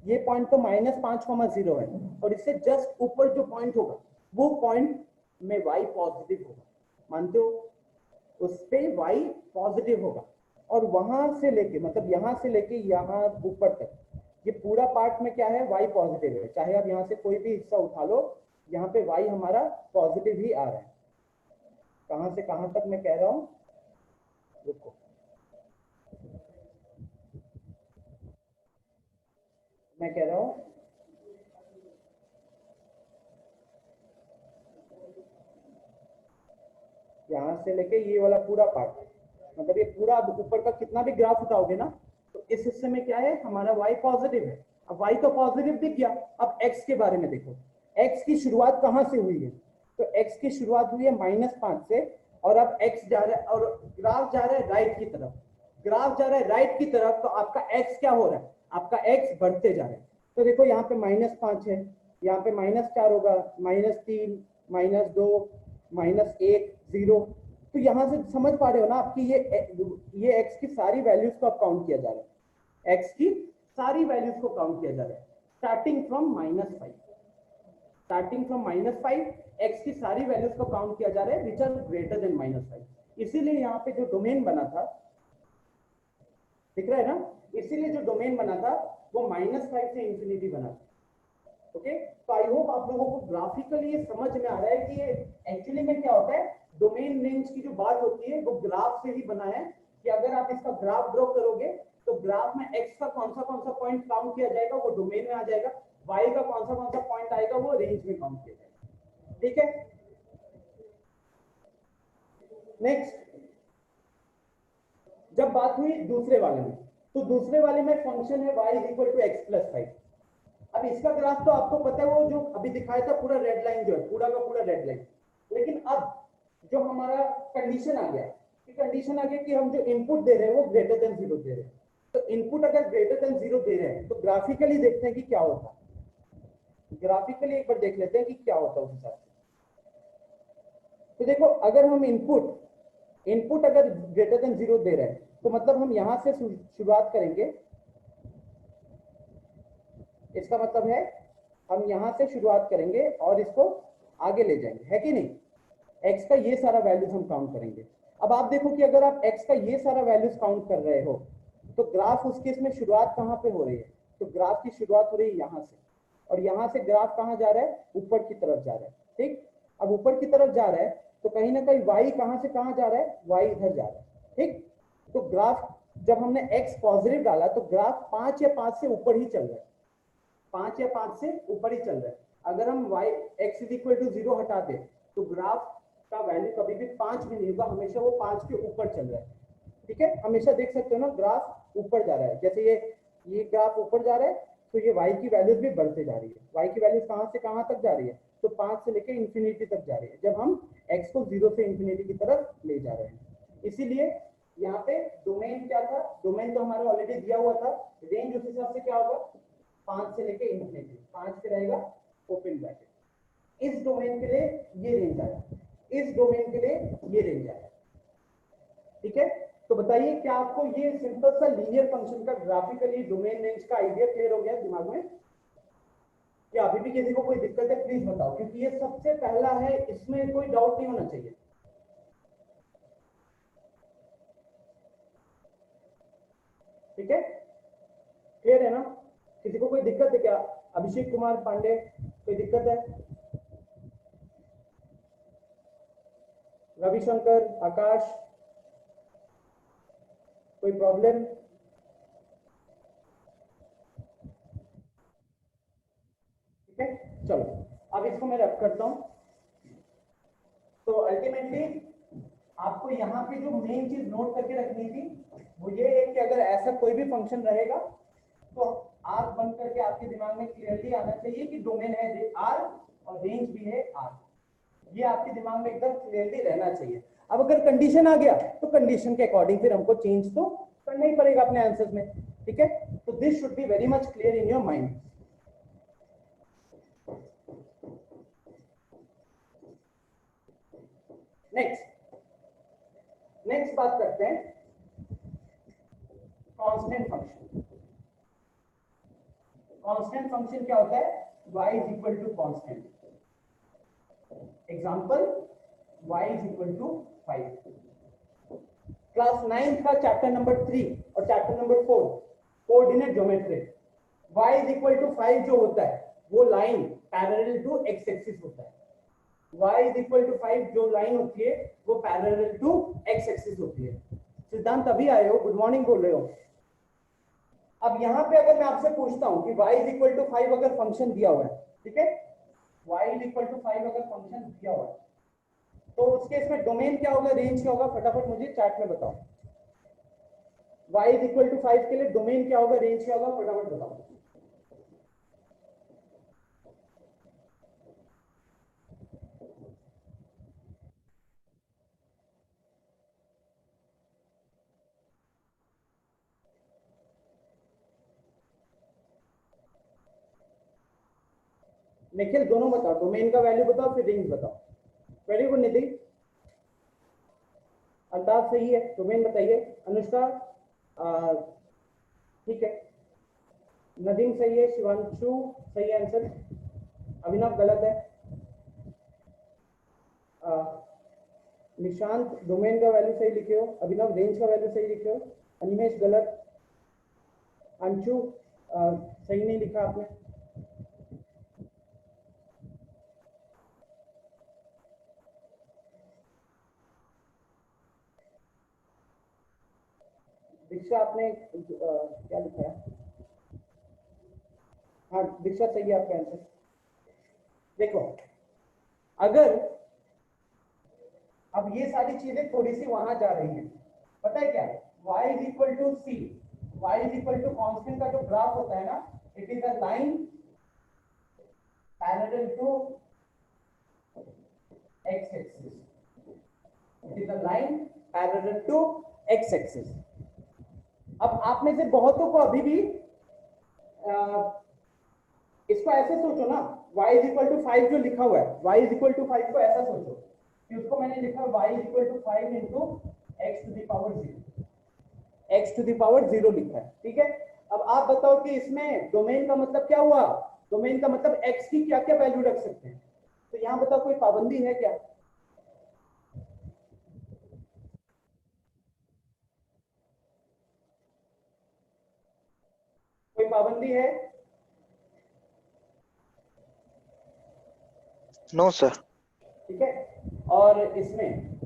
A: ये पॉइंट तो -5,0 है, और इससे जस्ट ऊपर जो पॉइंट होगा वो पॉइंट में y पॉजिटिव होगा। मानते हो? उस पे y पॉजिटिव होगा, और वहां से लेके मतलब यहाँ से लेके यहाँ ऊपर तक ये पूरा पार्ट में क्या है, y पॉजिटिव है। चाहे आप यहाँ से कोई भी हिस्सा उठा लो, यहाँ पे y हमारा पॉजिटिव ही आ रहा है। कहां से कहां तक मैं कह रहा हूं, रुको, मैं कह रहा हूं यहां से लेके ये वाला पूरा पार्ट, मतलब ये पूरा ऊपर का कितना भी ग्राफ उठाओगे ना, तो इस हिस्से में क्या है, हमारा y पॉजिटिव है। अब y तो पॉजिटिव दिख गया, अब x के बारे में देखो, x की शुरुआत कहां से हुई है? तो x की शुरुआत हुई है -5 से, और अब x जा रहा है और ग्राफ जा रहा है राइट की तरफ। ग्राफ जा रहा है राइट की तरफ, तो आपका x क्या हो रहा है? आपका x बढ़ते जा रहा है। तो देखो यहाँ पे -5 है, यहाँ पे -4 होगा, -3, -2, -1, 0। तो यहाँ से समझ पा रहे हो ना आपकी ये x की सारी वैल्यूज को अब काउंट किया जा रहा है, x की सारी वैल्यूज को काउंट किया जा रहा है starting from -5। Starting from -5 x की सारी वैल्यूज को काउंट किया जा रहा है विच आर ग्रेटर देन -5। इसीलिए यहाँ पे जो डोमेन बना था, दिख रहा है ना, इसीलिए जो डोमेन बना था वो -5 से इंफिनिटी बना था। ओके, तो आई होप आप लोगों को ग्राफिकली ये समझ में आ रहा है कि ये एक्चुअली में क्या होता है। डोमेन रेंज की जो बात होती है वो ग्राफ से ही बना है, कि अगर आप इसका ग्राफ ड्रॉ करोगे तो ग्राफ में x का कौन सा पॉइंट काउंट किया जाएगा वो डोमेन में आ जाएगा, y का कौन सा पॉइंट आएगा वो रेंज में काउंट किया जाएगा। ठीक है, नेक्स्ट जब बात हुई दूसरे वाले में, तो दूसरे वाले में फंक्शन है y = x + 5। अब इसका ग्राफ तो आपको पता है, वो जो अभी दिखाया था पूरा रेड लाइन जो है, पूरा का पूरा रेड लाइन। लेकिन अब जो हमारा कंडीशन आ गया, कि हम जो इनपुट दे रहे हैं वो ग्रेटर देन 0 दे रहे हैं। तो इनपुट अगर ग्रेटर देन 0 दे रहे हैं तो ग्राफिकली देखते हैं कि क्या होता है। ग्राफिकली एक बार देख लेते हैं कि क्या होता है उस हिसाब से। तो देखो, अगर हम इनपुट अगर ग्रेटर देन 0 दे रहे हैं तो मतलब हम यहां से शुरुआत करेंगे। इसका मतलब है हम यहां से शुरुआत करेंगे और इसको आगे ले जाएंगे, है कि नहीं? x का ये सारा वैल्यूज हम काउंट करेंगे। अब आप देखो कि अगर आप x का ये सारा वैल्यूज काउंट कर रहे हो तो ग्राफ उस केस में शुरुआत कहां पे हो रही है? तो ग्राफ की शुरुआत हो रही है यहां से, और यहां से ग्राफ कहां जा रहा है? ऊपर की तरफ जा रहा है। ठीक, अब ऊपर की तरफ जा रहा है तो कहीं ना कहीं y कहां से कहां जा रहा है? y इधर जा रहा है। ठीक, तो ग्राफ जब हमने x पॉजिटिव डाला तो ग्राफ 5 या 5 से ऊपर ही चल रहा है, 5 या 5 से ऊपर ही चल रहा है। अगर हम x = 0 हटा दे तो ग्राफ का वैल्यू कभी भी 5 में नहीं होगा, हमेशा वो 5 के ऊपर चल रहा है। ठीक है, हमेशा देख सकते हो ना, ग्राफ ऊपर जा रहा है। जैसे ये ग्राफ ऊपर जा रहा है तो ये y की वैल्यूज भी बढ़ते जा रही है। y की वैल्यूज कहां से कहां तक जा रही है? तो 5 से लेकर इंफिनिटी तक जा रही है, जब हम x को 0 से इंफिनिटी की तरफ ले जा रहे हैं। इसीलिए यहाँ पे डोमेन क्या था, डोमेन तो हमारा ऑलरेडी दिया हुआ था, रेंज उस हिसाब से क्या होगा 5 से लेके इंफिनिटी, 5 पे रहेगा ओपन ब्रैकेट, इस डोमेन के लिए ये रेंज आया, इस डोमेन के लिए ये रेंज आया, ठीक है। तो बताइए क्या आपको ये सिंपल सा लीनियर फंक्शन का ग्राफिकली डोमेन रेंज का आइडिया क्लियर हो गया दिमाग में? क्या अभी भी किसी को कोई दिक्कत है प्लीज बताओ, क्योंकि ये सबसे पहला है, इसमें कोई डाउट नहीं होना चाहिए। ठीक है, क्लियर है ना? किसी को कोई दिक्कत है क्या? अभिषेक कुमार पांडे, कोई दिक्कत है? रविशंकर, आकाश, कोई प्रॉब्लम? ठीक है, चलो अब इसको मैं रब करता हूं। तो अल्टीमेटली आपको यहाँ पे जो मेन चीज नोट करके रखनी थी वो ये है कि अगर ऐसा कोई भी फंक्शन रहेगा तो आर बंद करके आपके दिमाग में क्लियरली आना चाहिए कि डोमेन है आर और रेंज भी है आर, ये आपके दिमाग में एकदम क्लियरली रहना चाहिए। अब अगर कंडीशन आ गया तो कंडीशन के अकॉर्डिंग फिर हमको चेंज तो करना ही पड़ेगा अपने आंसर्स में, ठीक है। तो this should be very much clear in your mind. Next बात करते हैं कांस्टेंट फंक्शन। कांस्टेंट फंक्शन क्या होता है? y is equal to constant. Example y is equal to 5। Class 9 का चैप्टर नंबर 3 और chapter number 4 coordinate geometry, y is equal to 5 जो होता है वो line parallel to x axis होता है। y इज इक्वल टू 5 जो लाइन होती है वो पैरेलल टू x एक्सिस होती है। सिद्धांत अभी आए हो, गुड मॉर्निंग बोल रहे हो। अब यहाँ पे अगर मैं आपसे पूछता हूँ कि y इज इक्वल टू 5 अगर फंक्शन दिया हुआ है, ठीक है, y इज इक्वल टू 5 अगर फंक्शन दिया हुआ है तो उस केस में डोमेन क्या होगा, रेंज क्या होगा, फटाफट मुझे चैट में बताओ। y इज इक्वल टू 5 के लिए डोमेन क्या होगा, रेंज क्या होगा, फटाफट बताओ। निखिल दोनों बताओ, डोमेन का वैल्यू बताओ फिर रेंज बताओ। वेरी गुड निधि, अल्ताफ सही है, डोमेन बताइए। अनुष्का ठीक है, नदीम सही है, शिवांशु सही है आंसर, अभिनव गलत है, निशांत डोमेन का वैल्यू सही लिखे हो, अभिनव रेंज का वैल्यू सही लिखे हो, अनिमेश गलत, अंशु सही नहीं लिखा आपने, दीक्षा आपने क्या लिखा है? हाँ दीक्षा सही है आपका आंसर। देखो अगर अब ये सारी चीजें थोड़ी सी वहां जा रही हैं, पता है क्या है, y is equal to C, y is equal to constant का जो ग्राफ होता है ना, it is a line parallel to x axis, it is a line parallel to x axis. अब आप में से बहुतों को अभी भी इसको ऐसे सोचो ना, y इज इक्वल टू 5 जो लिखा हुआ है, y इज इक्वल टू 5 को ऐसा सोचो कि उसको मैंने लिखा y is equal to 5 into x to the power 0, x to the power 0 लिखा है, ठीक है। अब आप बताओ कि इसमें डोमेन का मतलब क्या हुआ? डोमेन का मतलब x की क्या क्या वैल्यू रख सकते हैं? तो यहाँ बताओ कोई पाबंदी है क्या? कोई पाबंदी है?
B: No sir.
A: ठीक है, और इसमें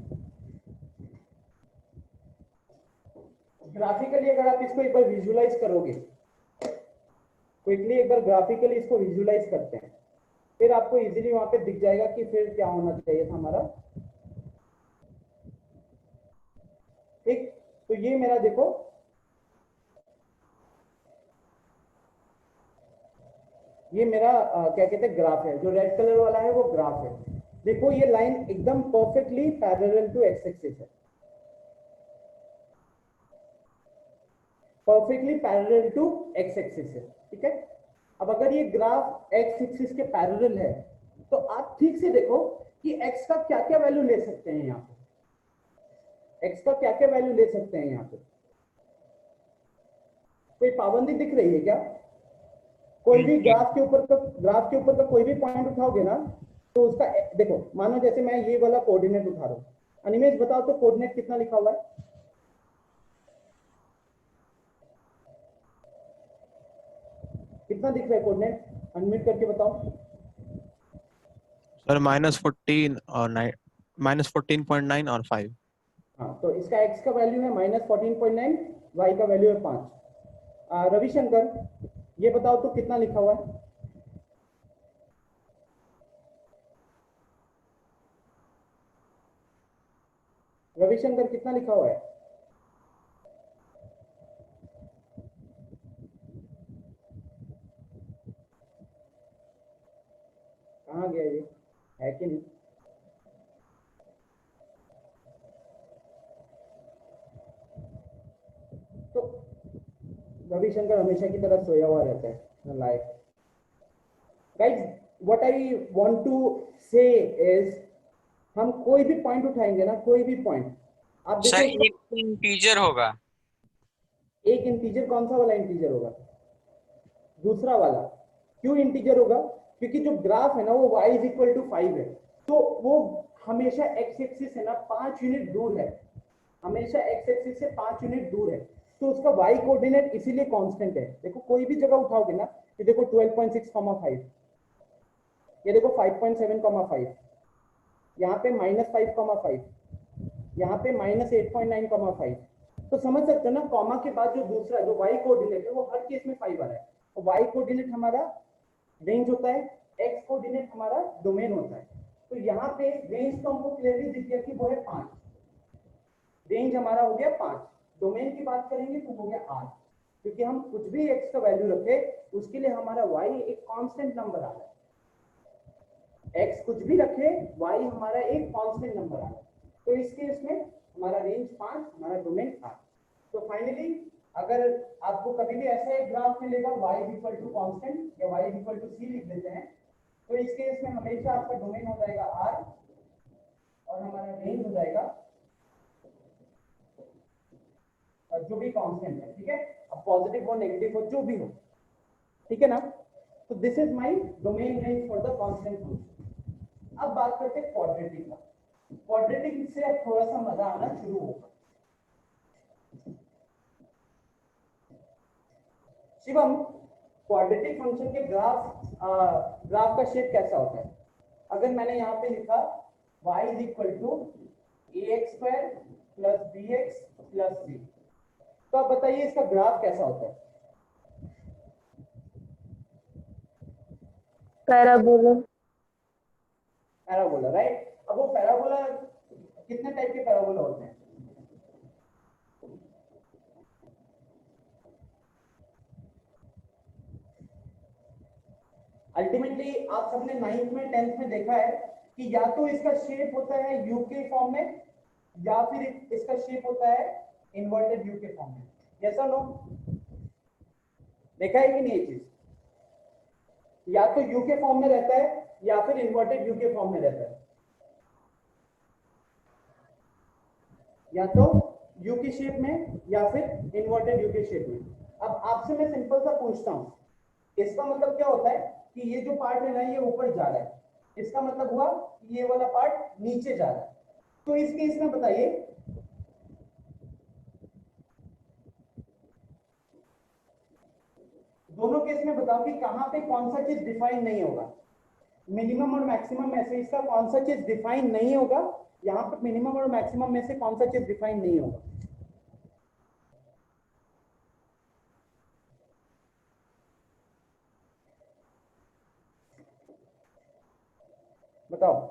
A: ग्राफिकली अगर आप इसको एक बार विजुलाइज करोगे, क्विकली एक बार ग्राफिकली इसको विजुलाइज करते हैं, फिर आपको इजीली वहां पे दिख जाएगा कि फिर क्या होना चाहिए था हमारा। ठीक, तो ये मेरा देखो ये मेरा क्या कहते हैं ग्राफ है, जो रेड कलर वाला है वो ग्राफ है। देखो ये लाइन एकदम perfectly parallel to x axis है, perfectly parallel to x axis है, ठीक है। अब अगर ये ग्राफ एक्स एक्सिस के पैरेलल है तो आप ठीक से देखो कि एक्स का क्या क्या वैल्यू ले सकते हैं यहाँ पे, एक्स का क्या क्या वैल्यू ले सकते हैं यहाँ पे। कोई पाबंदी दिख रही है क्या? कोई भी ग्राफ के ऊपर का कोई भी पॉइंट उठाओगे ना तो उसका देखो, मानो जैसे मैं ये वाला कोऑर्डिनेट उठा रहा हूँ, अनिमेश बताओ तो कोऑर्डिनेट कितना लिखा हुआ है? कितना दिख रहा है कोऑर्डिनेट? अनम्यूट करके बताओ।
F: सर -14 और -14.9 और 5।
A: हाँ, तो इसका x का वैल्यू है -14.9, y का वैल्यू है 5। रविशंकर ये बताओ तो कितना लिखा हुआ है? रविशंकर कितना लिखा हुआ है? कहाँ गया ये, है कि नहीं? तो रविशंकर हमेशा की तरह सोया हुआ रहता है life. Guys what I want to say is, हम कोई भी पॉइंट उठाएंगे ना, कोई भी पॉइंट, आप
C: सर
A: देखो
C: एक इंटीजर होगा।
A: एक इंटीजर, कौन सा वाला इंटीजर होगा? दूसरा वाला। क्यों इंटीजर होगा? क्योंकि जो ग्राफ है ना वो y इज इक्वल टू 5 है, तो वो हमेशा x एक्सिस है ना 5 यूनिट दूर है, हमेशा x एक्सिस से 5 यूनिट दूर है, तो उसका y कोऑर्डिनेट इसीलिए कांस्टेंट है। देखो कोई भी जगह उठाओगे ना, ये देखो 12.6,5, ये देखो 5.7,5, यहाँ पे -5,5, यहाँ पे -8.9,5। तो समझ सकते हो ना, कॉमा के बाद जो दूसरा जो y कोऑर्डिनेट है वो हर केस में 5 आ रहा है, और y कोऑर्डिनेट हमारा रेंज होता है, x कोऑर्डिनेट हमारा डोमेन होता है। तो यहाँ पे रेंज तो हमको क्लियरली दिख गया कि वो है 5, रेंज हमारा हो गया 5। डोमेन की बात करेंगे तो हो गया 8, क्योंकि हम कुछ भी x का वैल्यू रखे उसके लिए हमारा y एक कांस्टेंट नंबर आ रहा है, x कुछ भी रखे y हमारा एक कांस्टेंट नंबर आ रहा है। तो इस केस में हमारा रेंज 5, हमारा डोमेन 8। तो फाइनली अगर आपको कभी भी ऐसा एक ग्राफ मिलेगा y इक्वल टू कांस्टेंट या y इक्वल टू c लिख देते हैं, तो इस केस में हमेशा आपका डोमेन हो जाएगा r और हमारा रेंज हो जाएगा जो भी कांस्टेंट है, ठीक है। अब पॉजिटिव हो नेगेटिव हो जो भी हो, ठीक है ना। तो this is my domain range for the constant function. अब बात करते हैं क्वाड्रेटिक का। क्वाड्रेटिक से अब थोड़ा सा मजा आना शुरू होगा। शिवम, क्वाड्रेटिक फंक्शन के ग्राफ का शेप कैसा होता है? अगर मैंने यहाँ पे लिखा y is equal to ax² plus bx plus c, तो आप बताइए इसका ग्राफ कैसा होता है?
H: पैराबोला।
A: Parabola, right. अब वो पैराबोला कितने टाइप के पैराबोला होते हैं? अल्टीमेटली आप सबने 9th में 10th में देखा है कि या तो इसका शेप होता है यू के फॉर्म में, या फिर इसका शेप होता है इन्वर्टेड यू के फॉर्म में। यस और नो? देखा है कि नहीं ये चीज? या तो यू के फॉर्म में रहता है या फिर इन्वर्टेड यू के फॉर्म में रहता है, या तो यू की शेप में या फिर इन्वर्टेड यू के शेप में। अब आपसे मैं सिंपल सा पूछता हूं, इसका मतलब क्या होता है कि ये जो पार्ट है ना ये ऊपर जा रहा है, इसका मतलब हुआ कि ये वाला पार्ट नीचे जा रहा है। तो इस केस में बताइए दोनों केस में बताओ कि कहां पे कौन सा चीज डिफाइन नहीं होगा। मिनिमम और मैक्सिमम में से इसका कौन सा चीज डिफाइन नहीं होगा? यहाँ पे मिनिमम और मैक्सिमम में से कौन सा चीज डिफाइन नहीं होगा? बताओ।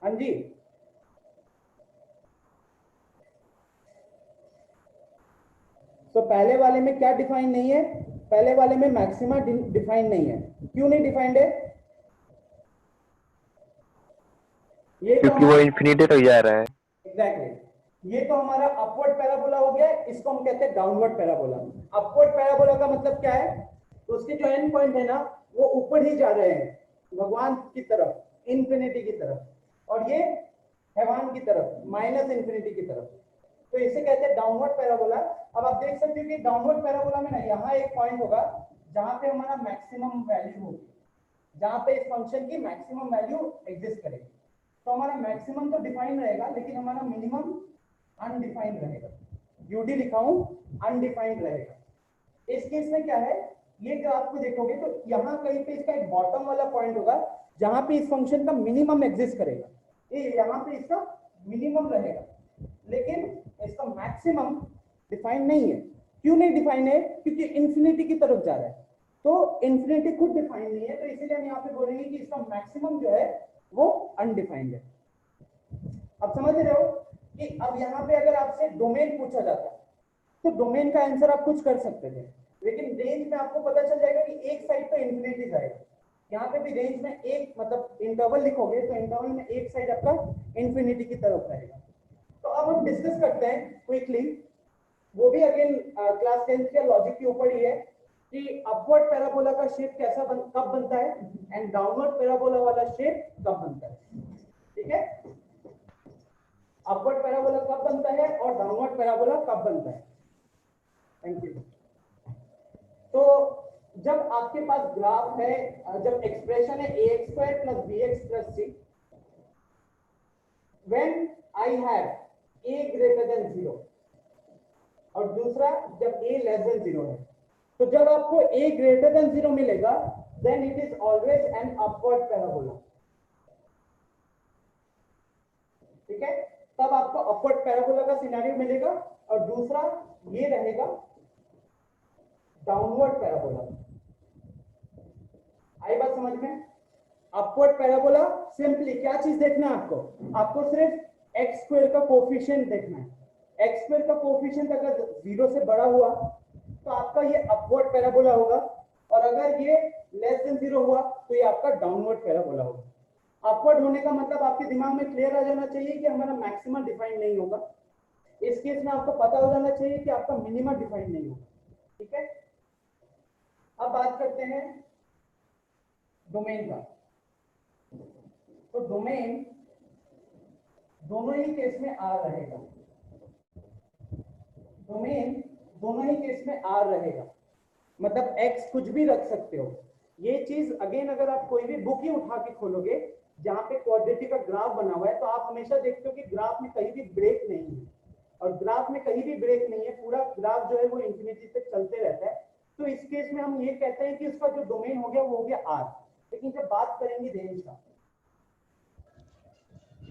A: हाँ जी, पहले वाले में क्या डिफाइन नहीं है? पहले वाले में मैक्सिमा डिफाइन नहीं है। क्यों नहीं डिफाइंड है? ये तो
G: क्योंकि वो इन्फिनिटी तक जा रहा है।
A: एग्जैक्टली ये तो हमारा अपवर्ड पैराबोला हो गया, इसको हम कहते हैं डाउनवर्ड पैराबोला। अपवर्ड पैराबोला का मतलब क्या है? तो उसके जो एंड पॉइंट है ना वो ऊपर ही जा रहे हैं, भगवान की तरफ, इन्फिनिटी की तरफ, और ये हैवान की तरफ, माइनस इन्फिनिटी की तरफ। तो इसे कहते हैं डाउनवर्ड पैराबोला। अब आप देख सकते हो कि डाउनवर्ड पैराबोला में ना यहाँ एक पॉइंट होगा जहां पे हमारा मैक्सिमम वैल्यू होगी, जहां पे इस फंक्शन की मैक्सिमम वैल्यू एग्जिस्ट करेगी। तो हमारा मैक्सिमम तो डिफाइन रहेगा लेकिन हमारा मिनिमम अनडिफाइंड रहेगा। यूडी लिखा हूं, अनडिफाइंड रहेगा। इस केस में क्या है, ये ग्राफ को देखोगे तो यहाँ कहीं पे इसका एक बॉटम वाला पॉइंट होगा जहां पे इस फंक्शन का मिनिमम एग्जिस्ट करेगा। ये यहाँ पे इसका मिनिमम रहेगा लेकिन इसका मैक्सिमम डिफाइन नहीं है। क्यों नहीं डिफाइन है? क्योंकि इन्फिनिटी की तरफ जा रहा है, तो इन्फिनिटी खुद डिफाइन नहीं है, तो इसीलिए हम यहाँ पे बोलेंगे कि इसका मैक्सिमम जो है वो अनडिफाइंड है। अब समझ रहे हो कि अब यहाँ पे अगर आपसे डोमेन पूछा जाता तो डोमेन का आंसर आप कुछ कर सकते थे, लेकिन रेंज में आपको पता चल जाएगा कि एक साइड तो इन्फिनिटी जाएगा। यहाँ पे भी रेंज में एक मतलब इंटरवल लिखोगे तो इंटरवल में एक साइड आपका इन्फिनिटी की तरफ रहेगा। तो अब हम डिस्कस करते हैं क्विकली, वो भी अगेन क्लास 10 के लॉजिक के ऊपर ही है कि अपवर्ड पैराबोला का शेप कब बनता है एंड डाउनवर्ड पैराबोला वाला शेप कब बनता है। ठीक है, अपवर्ड पैराबोला कब बनता है और डाउनवर्ड पैराबोला कब बनता है। Thank you. तो जब आपके पास ग्राफ है, जब एक्सप्रेशन है ax² + bx + c, when I have a greater than 0 और दूसरा जब a less than 0 है, तो जब आपको a greater than 0 मिलेगा then it is always an upward parabola। ठीक है, तब आपको अपवर्ड पैराबोला का सिनेरियो मिलेगा और दूसरा ये रहेगा डाउनवर्ड पैराबोला। आई बात समझ में? अपवर्ड पैराबोला सिंपली क्या चीज देखना है आपको सिर्फ x² का कोफिशिएंट देखना है। x² का कोफिशिएंट अगर 0 से बड़ा हुआ तो आपका ये अपवर्ड पैराबोला होगा, और अगर ये लेस देन 0 हुआ तो ये आपका डाउनवर्ड पैराबोला होगा। अपवर्ड होने का मतलब आपके दिमाग में क्लियर आ जाना चाहिए कि हमारा मैक्सिमम डिफाइन नहीं होगा। इस केस में आपको पता हो जाना चाहिए कि आपका मिनिमम डिफाइन नहीं होगा। ठीक है, अब बात करते हैं डोमेन का। तो डोमेन दोनों ही केस में आर रहेगा। डोमेन दोनों ही केस में आर रहेगा, मतलब x कुछ भी रख सकते हो। ये चीज अगेन अगर आप कोई भी बुक ही उठा के खोलोगे जहां पे क्वाड्रेटिक का ग्राफ बना हुआ है तो आप हमेशा देखते हो कि ग्राफ में कहीं भी ब्रेक नहीं है, और ग्राफ में कहीं भी ब्रेक नहीं है, पूरा ग्राफ जो है वो इंफिनिटी तक चलते रहता है। तो इस केस में हम ये कहते हैं कि उसका जो डोमेन हो गया वो हो गया आर। लेकिन जब बात करेंगे रेंज का,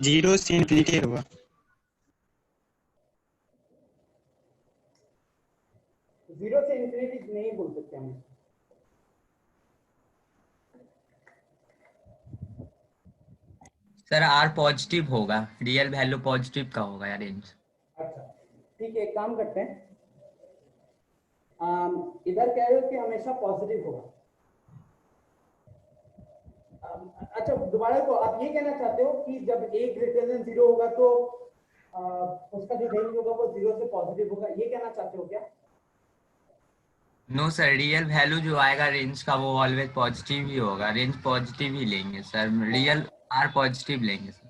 E: 0 से इन्फिनिटी होगा।
A: जीरो से इन्फिनिटी नहीं बोल सकते हम।
H: सर आर पॉजिटिव होगा, रियल वैल्यू पॉजिटिव का होगा यार रेंज।
A: अच्छा ठीक है, एक काम करते हैं, इधर कह रहे हो कि हमेशा पॉजिटिव होगा। अच्छा दोबारा को आप ये कहना चाहते हो कि जब a greater than 0 होगा तो उसका जो रेंज होगा वो 0 से पॉजिटिव होगा, ये कहना चाहते हो क्या?
H: नो सर, रियल वैल्यू जो आएगा रेंज का वो ऑलवेज पॉजिटिव ही होगा, रेंज पॉजिटिव ही लेंगे सर, रियल आर पॉजिटिव लेंगे सर।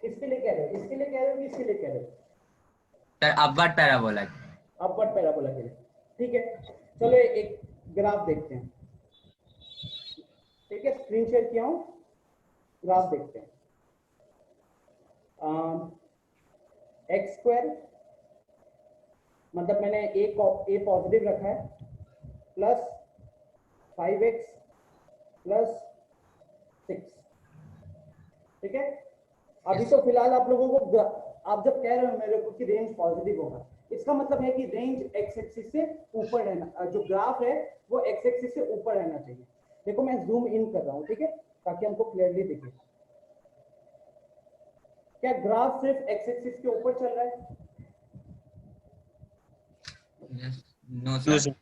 A: किसके लिए कह रहे हो, इसके लिए कह रहे हो कि इसके लिए कह रहे हो?
H: Sir upward parabola.
A: Upward parabola के लिए। ठीक है, चलो एक ग्राफ देखते हैं। ठीक है, स्क्रीन शेयर किया हूं, ग्राफ देखते हैं। x² मतलब मैंने a पॉजिटिव रखा है प्लस 5x प्लस 6। ठीक है, अभी तो फिलहाल आप लोगों को, आप जब कह रहे हो मेरे को कि रेंज पॉजिटिव होगा, इसका मतलब है कि रेंज x एक्सिस से ऊपर रहना, जो ग्राफ है वो x एक्सिस से ऊपर रहना चाहिए। देखो मैं जूम इन कर रहा हूं, ठीक है, ताकि हमको क्लियरली दिखे। क्या ग्राफ सिर्फ x एक्सिस के ऊपर चल रहा है?
H: No sir.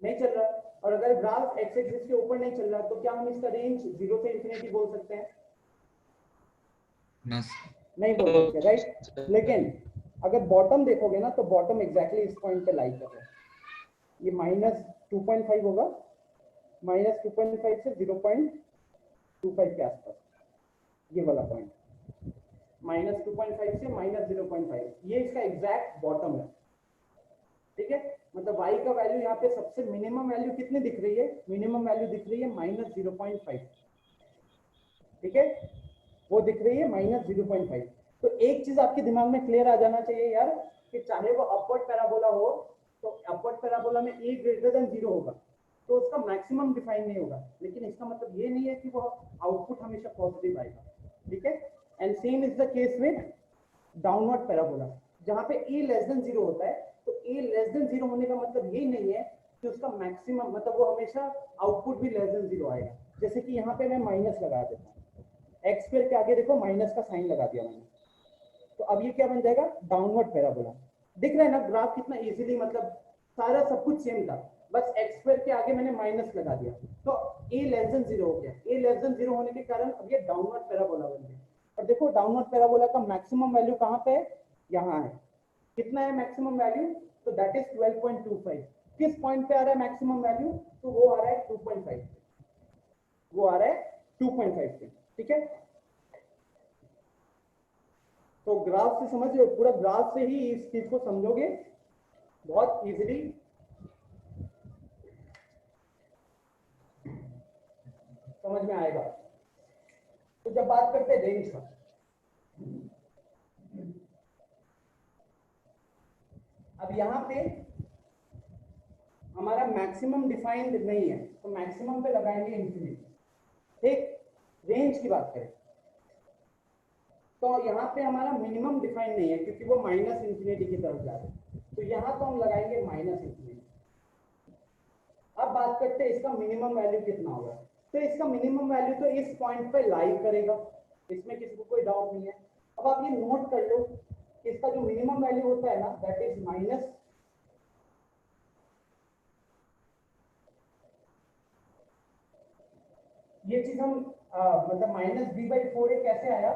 A: नहीं चल रहा। और अगर ग्राफ एक्स एक्सिस के ऊपर नहीं चल रहा तो क्या हम इसका रेंज 0 से इंफिनिटी बोल सकते हैं?
H: No sir.
A: नहीं बोल सकते, राइट। लेकिन अगर बॉटम देखोगे ना तो बॉटम एग्जैक्टली इस पॉइंट पे लाई कर रहा है। ये -2.5 होगा, -2.5 से 0.25 के आसपास, ये वाला पॉइंट -2.5 से -0.5, ये इसका एग्जैक्ट बॉटम है। ठीक है, मतलब y का वैल्यू यहाँ पे सबसे मिनिमम वैल्यू कितनी दिख रही है? मिनिमम वैल्यू दिख रही है -0.5। ठीक है, वो दिख रही है -0.5। तो एक चीज आपके दिमाग में क्लियर आ जाना चाहिए यार, कि चाहे वो अपवर्ड पैराबोला हो तो अपवर्ड पैराबोला में a ग्रेटर देन 0 होगा तो उसका मैक्सिमम डिफाइन नहीं होगा, लेकिन इसका मतलब ये नहीं है कि वो आउटपुट हमेशा पॉजिटिव आएगा। ठीक है, and same is the case with downward parabola, जहां पे a लेस देन 0 होता है तो a लेस देन 0 होने का मतलब ये नहीं है कि उसका मैक्सिमम, मतलब वो हमेशा आउटपुट भी लेस देन 0 आएगा। जैसे कि यहाँ पे मैं माइनस लगा देता हूँ, एक्स स्क्वायर के आगे देखो माइनस का साइन लगा दिया मैंने, तो अब ये क्या बन जाएगा? Downward parabola. दिख रहा है ना ग्राफ कितना इजीली, मतलब सारा सब कुछ सेम था, बस एक्स स्क्वायर के आगे मैंने माइनस लगा दिया तो a लेस देन 0 हो गया। a लेस देन 0 होने के कारण अब ये डाउनवर्ड पैराबोला बन गया। और देखो डाउनवर्ड पैराबोला का मैक्सिमम वैल्यू कहाँ पे है? यहाँ है। कितना है मैक्सिमम वैल्यू? तो दैट इज 12.25। किस पॉइंट पे आ रहा है मैक्सिमम वैल्यू? तो वो आ रहा है 2.5, वो आ रहा है 2.5 पे। ठीक है, तो ग्राफ से समझ लो, पूरा ग्राफ से ही इस चीज को समझोगे बहुत इजीली। समझ में आएगा। तो जब बात करते हैं रेंज का, अब यहाँ पे हमारा मैक्सिमम डिफाइंड नहीं है तो मैक्सिमम पे लगाएंगे इंफिनिटी। ठीक, रेंज की बात करें तो यहाँ पे हमारा मिनिमम डिफाइन नहीं है क्योंकि वो माइनस इंफिनिटी की तरफ जा रहे हैं, तो यहाँ तो हम लगाएंगे माइनस इंफिनिटी। अब बात करते हैं इसका मिनिमम वैल्यू कितना होगा। तो इसका मिनिमम वैल्यू तो इस पॉइंट पे लाई करेगा, इसमें किसी को कोई डाउट नहीं है। अब आप ये नोट कर लो, इसका जो मिनिमम वैल्यू होता है ना दैट इज माइनस, ये चीज हम मतलब -b/4a कैसे आया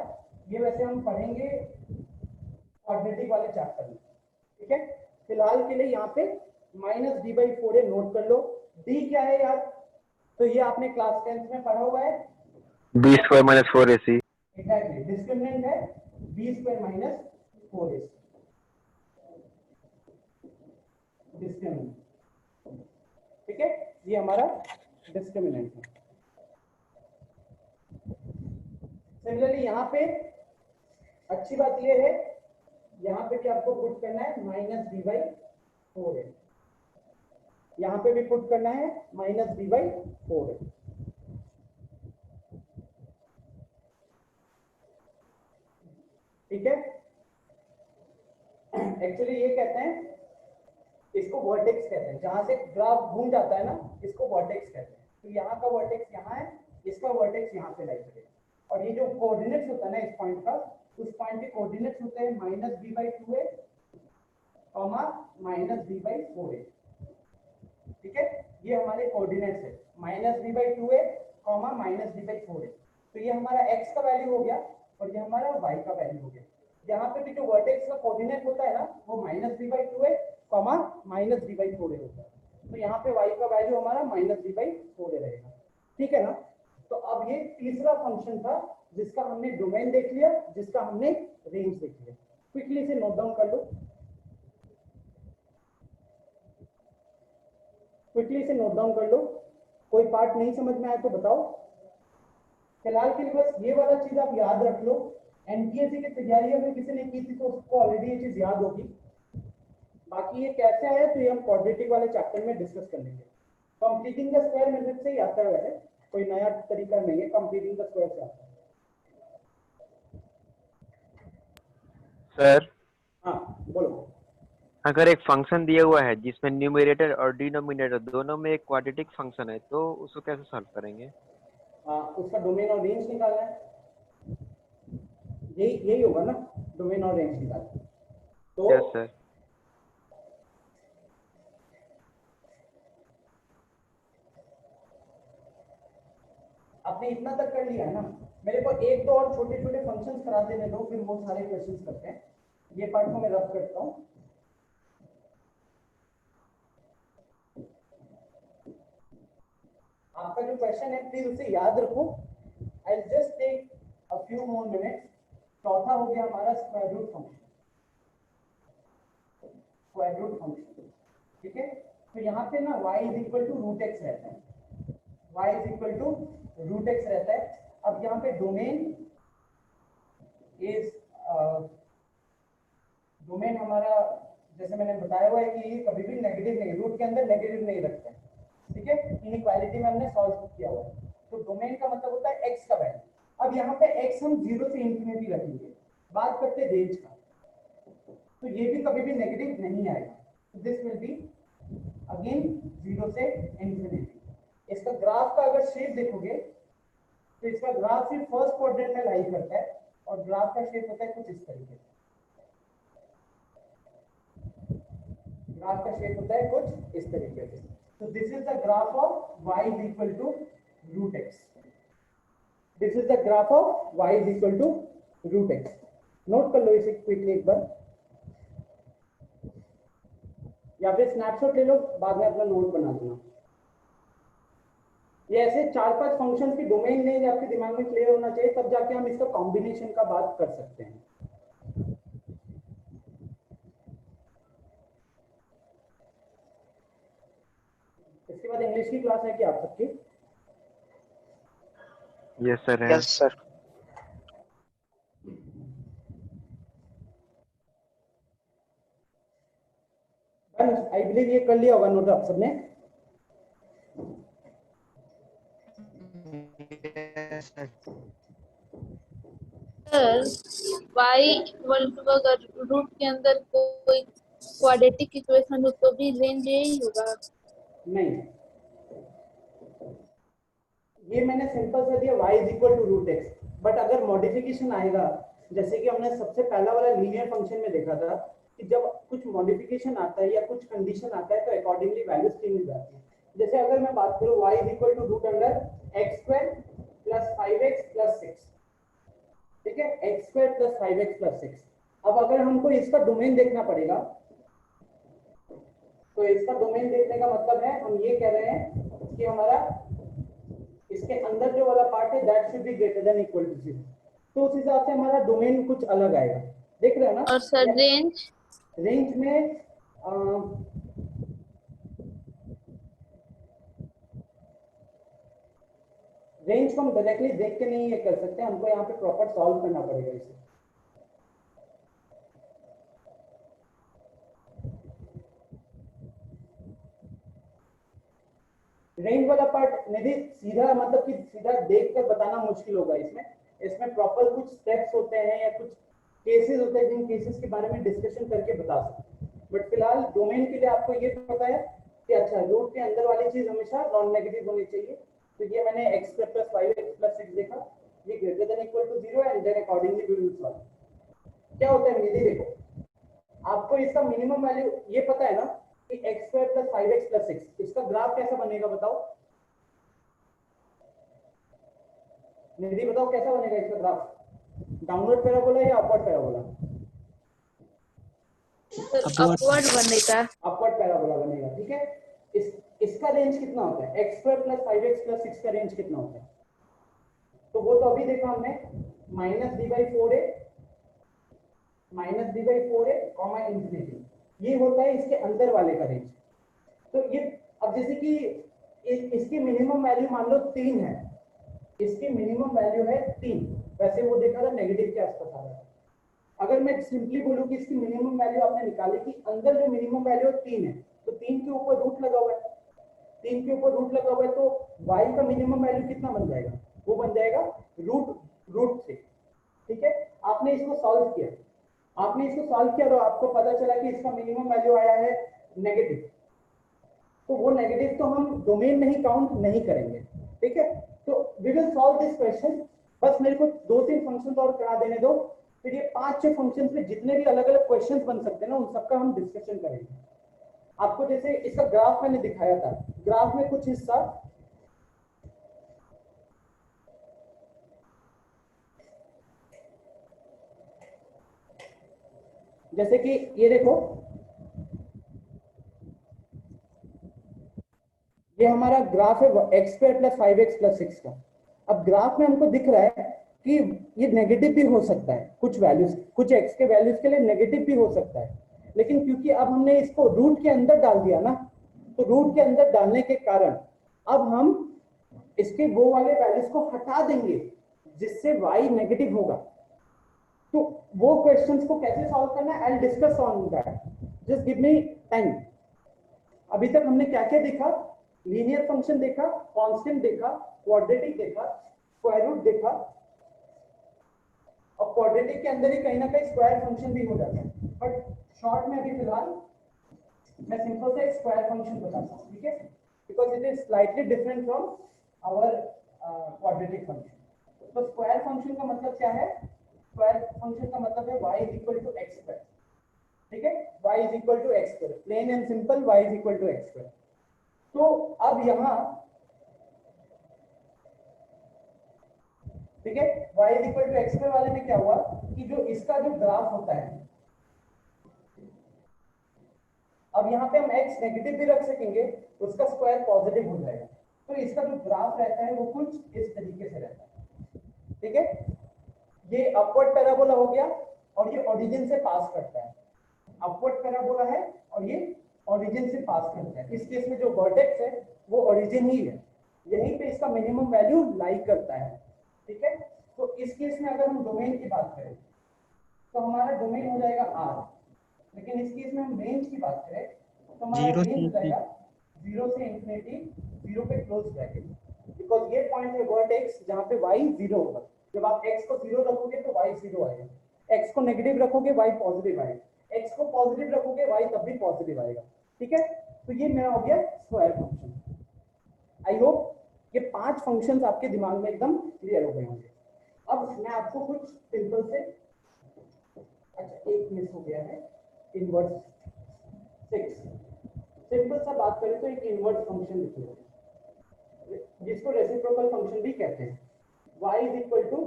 A: ये वैसे हम पढ़ेंगे क्वाड्रेटिक वाले चैप्टर में। ठीक है, फिलहाल के लिए यहाँ पे -b/4a नोट कर लो। d क्या है यार? तो ये आपने क्लास 10th में पढ़ा हुआ है,
G: b² - 4ac।
A: एग्जैक्टली, डिस्क्रिमिनेंट है b² - 4ac, डिस्क्रिमिनेंट। ठीक है, ये हमारा डिस्क्रिमिनेंट है। सिमिलरली यहाँ पे अच्छी बात ये है, यहाँ पे भी आपको पुट करना है -b/4a, यहाँ पे भी पुट करना है -b/4a। ठीक है, एक्चुअली ये कहते हैं, इसको वर्टेक्स कहते हैं, जहां से ग्राफ घूम जाता है ना इसको वर्टेक्स कहते हैं। तो यहाँ का वर्टेक्स यहाँ है, इसका वर्टेक्स यहाँ पे लाई करेगा, और ये जो कोऑर्डिनेट्स होता है ना इस पॉइंट का, उस पॉइंट के कोऑर्डिनेट्स होते हैं -b/2a, -b/4a। ठीक है, ये हमारे कोऑर्डिनेट्स है -b/2a, -b/4a। तो ये हमारा x का वैल्यू हो गया और ये हमारा y का वैल्यू हो गया। यहाँ पे भी जो वर्टेक्स का कोऑर्डिनेट होता है ना वो -b/2a, -b/4a होता है, तो यहाँ पे y का वैल्यू हमारा -b/4a रहेगा। ठीक है ना, तो अब ये तीसरा फंक्शन था जिसका हमने डोमेन देख लिया, जिसका हमने रेंज देख लिया। क्विकली से नोट डाउन कर लो, क्विकली से नोट डाउन कर लो। कोई पार्ट नहीं समझ में आया तो बताओ। फिलहाल के लिए बस ये वाला चीज आप याद रख लो, एनटीएससी की तैयारी अगर किसी ने की थी तो उसको ऑलरेडी ये चीज याद होगी। बाकी ये कैसे आया तो ये हम क्वाड्रेटिक वाले चैप्टर में डिस्कस कर लेंगे। कंप्लीटिंग द स्क्वायर मेथड से ही आता है, वैसे कोई नया तरीका नहीं है, कंप्लीटिंग द स्क्वायर से आता है।
G: सर,
A: हाँ बोलो।
G: अगर एक फंक्शन दिया हुआ है जिसमें न्यूमरेटर और डिनोमिनेटर दोनों में एक क्वाड्रेटिक फंक्शन है तो उसको कैसे सॉल्व करेंगे?
A: उसका डोमेन और रेंज निकालना है, यही होगा ना, डोमेन और रेंज निकालना। तो
G: यस सर।
A: आपने इतना तक कर लिया है ना। मेरे को एक दो और छोटे छोटे फंक्शंस करा देने दो, फिर वो सारे क्वेश्चंस करते हैं। ये पार्ट को मैं रब करता हूँ। आपका जो क्वेश्चन है प्लीज उसे याद रखो। I will just take a few more minutes. चौथा हो गया हमारा square root function. Square root function, ठीक है। तो यहाँ पे ना y is equal to root x रहता है, y is equal to root x रहता है। अब यहाँ पे डोमेन इज डोमेन हमारा जैसे मैंने बताया हुआ है कि ये कभी भी नेगेटिव नहीं, रूट के अंदर नेगेटिव नहीं रखते हैं, ठीक है। इनइक्वालिटी में हमने सॉल्व किया हुआ है। तो डोमेन का मतलब होता है x का वैल्यू। अब यहाँ पे x हम 0 से इंफिनिटी रखेंगे। बात करते हैं रेंज का, तो ये भी कभी भी नेगेटिव नहीं आएगा। दिस विल बी अगेन 0 से इंफिनिटी। इसका ग्राफ का अगर शेप देखोगे तो इसका ग्राफ सिर्फ फर्स्ट क्वाड्रेंट में लाई करता है और ग्राफ का शेप होता है कुछ इस तरीके से। ग्राफ का शेप होता है कुछ इस तरीके से। तो this is the graph of y is equal to root x. This is the graph of y is equal to root x. Note कर लो इसे क्विकली एक बार, या फिर स्नैपशॉट ले लो, बाद में अपना नोट बना देना। ये ऐसे 4-5 फंक्शंस की डोमेन नहीं आपके दिमाग में क्लियर होना चाहिए, तब जाके हम इसका कॉम्बिनेशन का बात कर सकते हैं। इसके बाद इंग्लिश की क्लास है क्या आप सबकी?
G: यस सर है।
B: Yes sir.
A: आई बिलीव ये कर लिया होगा नोट आप सबने।
I: सर y इक्वल टू अगर रूट के अंदर कोई क्वाड्रेटिक इक्वेशन हो तो भी रेंज यही होगा?
A: नहीं, ये मैंने सिंपल से दिया y is equal to root x. But अगर मॉडिफिकेशन आएगा, जैसे कि हमने सबसे पहला वाला लीनियर फंक्शन में देखा था कि जब कुछ मॉडिफिकेशन आता है या कुछ कंडीशन आता है तो अकॉर्डिंगली वैल्यूज चेंज हो जाती है। जैसे अगर मैं बात करूं y is equal to root under x square plus 5x plus 6, ठीक है, x square plus 5x plus 6। अब अगर हमको इसका डोमेन देखना पड़ेगा, तो इसका डोमेन देखने का मतलब है हम ये कह रहे हैं कि हमारा इसके अंदर जो वाला पार्ट है that should be greater than equal to 0। तो उस हिसाब से हमारा डोमेन कुछ अलग आएगा, देख रहे हो ना।
I: और सर रेंज?
A: रेंज में रेंज को हम डायरेक्टली देख के नहीं ये कर सकते, हमको यहाँ पे प्रॉपर सॉल्व करना पड़ेगा इसे। रेंज वाला पार्ट निधि सीधा मतलब कि सीधा देख कर बताना मुश्किल होगा। इसमें प्रॉपर कुछ स्टेप्स होते हैं या कुछ केसेस होते हैं जिन केसेस के बारे में डिस्कशन करके बता सकते हैं। बट फिलहाल डोमेन के लिए आपको ये पता है कि अच्छा रूट के अंदर वाली चीज हमेशा नॉन नेगेटिव होनी चाहिए। तो ये मैंने x प्लस 5x प्लस 6 देखा, ये greater than equal to 0 and then accordingly we will solve. क्या होता है निधि, देखो आपको इसका मिनिमम वैल्यू ये पता है ना कि x square plus 5x plus 6, इसका ग्राफ कैसा बनेगा बताओ निधि, बताओ कैसा बनेगा इसका ग्राफ? डाउनवर्ड पैराबोला या अपवर्ड पैराबोला?
I: अपवर्ड बनेगा।
A: अपवर्ड पैराबोला बनेगा, ठीक है। इसका रेंज कितना होता है? x square plus 5x plus 6 का रेंज कितना होता है? तो वो तो अभी देखा हमने, -d/4a कॉमा इंफिनिटी, ये होता है इसके अंदर वाले का रेंज। तो ये अब जैसे कि इसकी मिनिमम वैल्यू मान लो 3 है, इसकी मिनिमम वैल्यू है 3, वैसे वो देखा था नेगेटिव के आसपास आ रहा है। अगर मैं सिंपली बोलूं कि इसकी मिनिमम वैल्यू आपने निकाली कि अंदर जो मिनिमम वैल्यू 3 है, तो 3 के ऊपर रूट लगा हुआ है, 3 के ऊपर रूट लगा हुआ है, तो y का मिनिमम वैल्यू कितना बन जाएगा? वो बन जाएगा रूट 3, ठीक है। आपने इसको सॉल्व किया, तो आपको पता चला कि इसका मिनिमम वैल्यू आया है नेगेटिव, तो वो नेगेटिव तो हम डोमेन में ही काउंट नहीं करेंगे, ठीक है। तो we will solve this question. बस मेरे को 2-3 फंक्शंस और करा देने दो, फिर ये 5-6 फंक्शंस पे जितने भी अलग अलग क्वेश्चंस बन सकते हैं ना, उन सबका हम डिस्कशन करेंगे। आपको जैसे इसका ग्राफ मैंने दिखाया था, ग्राफ में कुछ हिस्सा जैसे कि ये देखो, ये हमारा ग्राफ है x square plus 5x plus 6 का। अब ग्राफ में हमको दिख रहा है कि ये नेगेटिव भी हो सकता है, कुछ वैल्यूज, कुछ x के वैल्यूज के लिए नेगेटिव भी हो सकता है, लेकिन क्योंकि अब हमने इसको रूट के अंदर डाल दिया ना, तो रूट के अंदर डालने के कारण अब हम इसके वो वाले वैल्यूज को हटा देंगे जिससे y नेगेटिव होगा। तो वो क्वेश्चंस को कैसे सॉल्व करना है, I will discuss on that, just give me time. अभी तक हमने क्या क्या देखा, लीनियर फंक्शन देखा, कांस्टेंट देखा, क्वाड्रेटिक देखा, स्क्वायर रूट देखा, और क्वाड्रेटिक के अंदर ही कहीं ना कहीं स्क्वायर फंक्शन भी हो जाता है, बट शॉर्ट में अभी फिलहाल मैं सिंपल से स्क्वायर फंक्शन बताता हूँ, ठीक है, because it is slightly different from our quadratic function. तो स्क्वायर फंक्शन का मतलब क्या है, स्क्वायर फंक्शन का मतलब है y is equal to x square, ठीक है, y is equal to x square, plain and simple y is equal to x square. तो अब यहां, ठीक है, y is equal to x square वाले में क्या हुआ कि जो इसका जो ग्राफ होता है, अब यहाँ पे हम x नेगेटिव भी रख सकेंगे, उसका स्क्वायर पॉजिटिव हो जाएगा, तो इसका जो ग्राफ रहता है वो कुछ इस तरीके से रहता है, ठीक है। ये अपवर्ड पैराबोला हो गया और ये ओरिजिन से पास करता है, अपवर्ड पैराबोला है और ये ओरिजिन से पास करता है। इस केस में जो वर्टेक्स है वो ओरिजिन ही है, यहीं पे इसका मिनिमम वैल्यू लाई करता है, ठीक है। तो इस केस में अगर हम डोमेन की बात करें तो हमारा डोमेन हो जाएगा R, लेकिन इस केस में हम रेंज की बात करें तो हमारा रेंज हो जाएगा 0 से इंफिनिटी, 0 पे क्लोज ब्रैकेट, बिकॉज ये पॉइंट है वर्टेक्स जहां पे y 0 होगा। जब आप x को 0 रखोगे तो y 0 आएगा, x को नेगेटिव रखोगे y पॉजिटिव आएगा, x को पॉजिटिव रखोगे y तब भी पॉजिटिव आएगा, ठीक है। तो ये मेरा हो गया स्क्वायर फंक्शन। आई होप ये 5 फंक्शंस आपके दिमाग में एकदम क्लियर हो गए होंगे। अब मैं आपको कुछ सिंपल से, अच्छा एक मिस हो गया है, इनवर्स 6, सिंपल सा बात करें तो एक इनवर्स फंक्शन लिखिए जिसको रेसिप्रोकल फंक्शन भी कहते हैं, y is equal to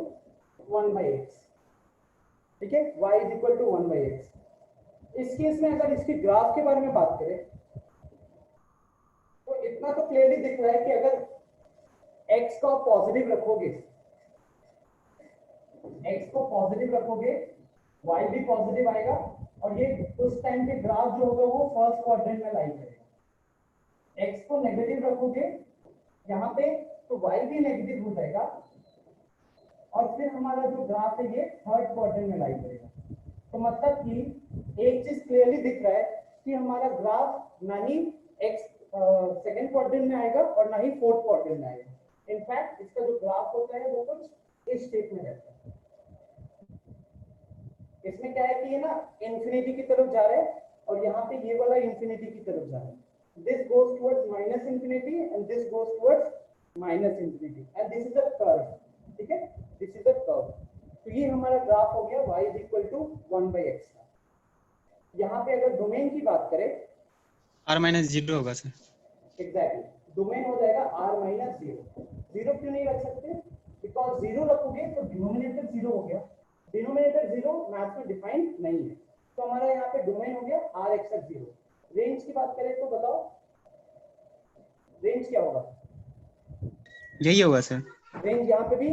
A: 1/x, ठीक है, y is equal to 1/x। इस केस में अगर इसके ग्राफ के बारे में बात करें तो इतना तो क्लियरली दिख रहा है कि अगर x को पॉजिटिव रखोगे, x को पॉजिटिव रखोगे y भी पॉजिटिव आएगा, और ये उस टाइम पे ग्राफ जो होगा वो फर्स्ट क्वाड्रेंट में लाई करेगा। x को नेगेटिव रखोगे यहाँ पे तो y भी नेगेटिव हो जाएगा, और फिर हमारा जो ग्राफ है ये थर्ड क्वाड्रेंट में लाई करेगा। तो मतलब कि एक चीज क्लियरली दिख रहा है कि हमारा ग्राफ ना ही x सेकंड क्वाड्रेंट में आएगा और ना ही फोर्थ क्वाड्रेंट में आएगा। इनफैक्ट इसका जो ग्राफ होता है वो कुछ इस शेप में रहता है। इसमें क्या है कि ये ना इंफिनिटी की तरफ जा रहा है और यहाँ पे ये वाला इंफिनिटी की तरफ जा रहा है। This goes towards minus infinity and this goes towards minus infinity and this is a curve, ठीक है, दिस इज अ कर्व। तो ये हमारा ग्राफ हो गया y is equal to 1/x का। यहाँ पे अगर डोमेन की बात करें
J: r-0 होगा सर,
A: एग्जैक्टली डोमेन हो जाएगा r-0। 0 क्यों नहीं रख सकते, बिकॉज 0 रखोगे तो डिनोमिनेटर 0 हो गया, डिनोमिनेटर 0 मैथ्स में डिफाइंड नहीं है, तो हमारा यहाँ पे डोमेन हो गया r(0). रेंज की बात करें तो बताओ रेंज क्या होगा,
J: यही होगा सर,
A: रेंज यहाँ पे भी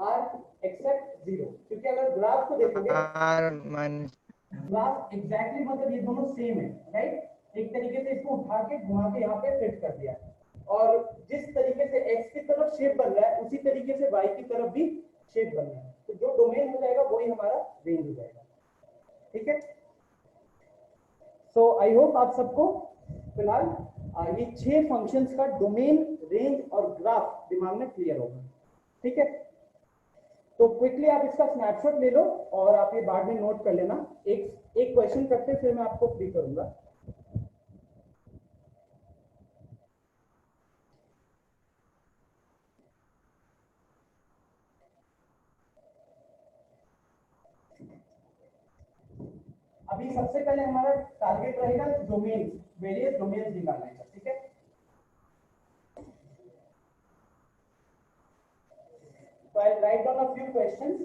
A: r(0), क्योंकि अगर ग्राफ को देखोगे ग्राफ एग्जैक्टली मतलब ये दोनों सेम है, राइट। एक तरीके से इसको उठा के घुमा के यहाँ पे फिट कर दिया, और जिस तरीके से x की तरफ शेप बन रहा है उसी तरीके से y की तरफ भी शेप बन रहा है, तो जो डोमेन हो जाएगा वही हमारा रेंज हो जाएगा, ठीक है। सो आई होप आप सबको फिलहाल ये 6 फंक्शंस का डोमेन, रेंज और ग्राफ दिमाग में क्लियर होगा, ठीक है। तो क्विकली आप इसका स्नैपशॉट ले लो और आप ये बाद में नोट कर लेना। एक क्वेश्चन करते फिर मैं आपको फ्री करूंगा। अभी सबसे पहले हमारा टारगेट रहेगा डोमेन, वेरियस डोमेन निकालने का, ठीक है। So I'll write down a few questions.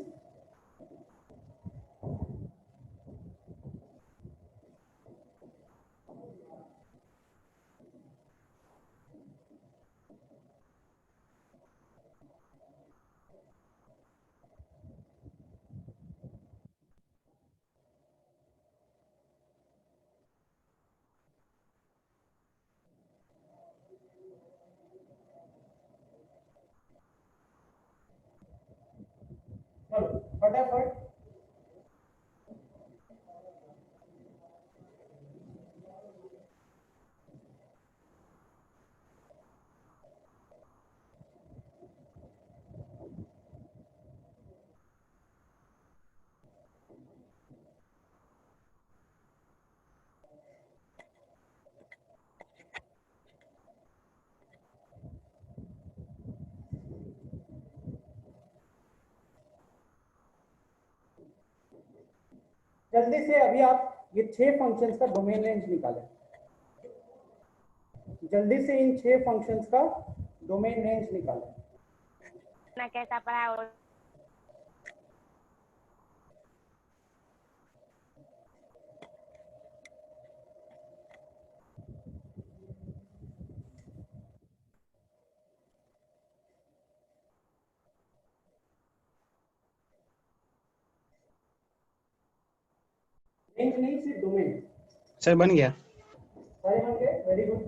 A: जल्दी से अभी आप ये 6 फंक्शंस का डोमेन रेंज निकालें, जल्दी से इन 6 फंक्शंस का डोमेन रेंज निकालें।
K: ना कैसा पढ़ा और
A: रेंज नहीं, सिर्फ डोमेन।
J: सर बन गया।
A: सारे बन गए, वेरी गुड।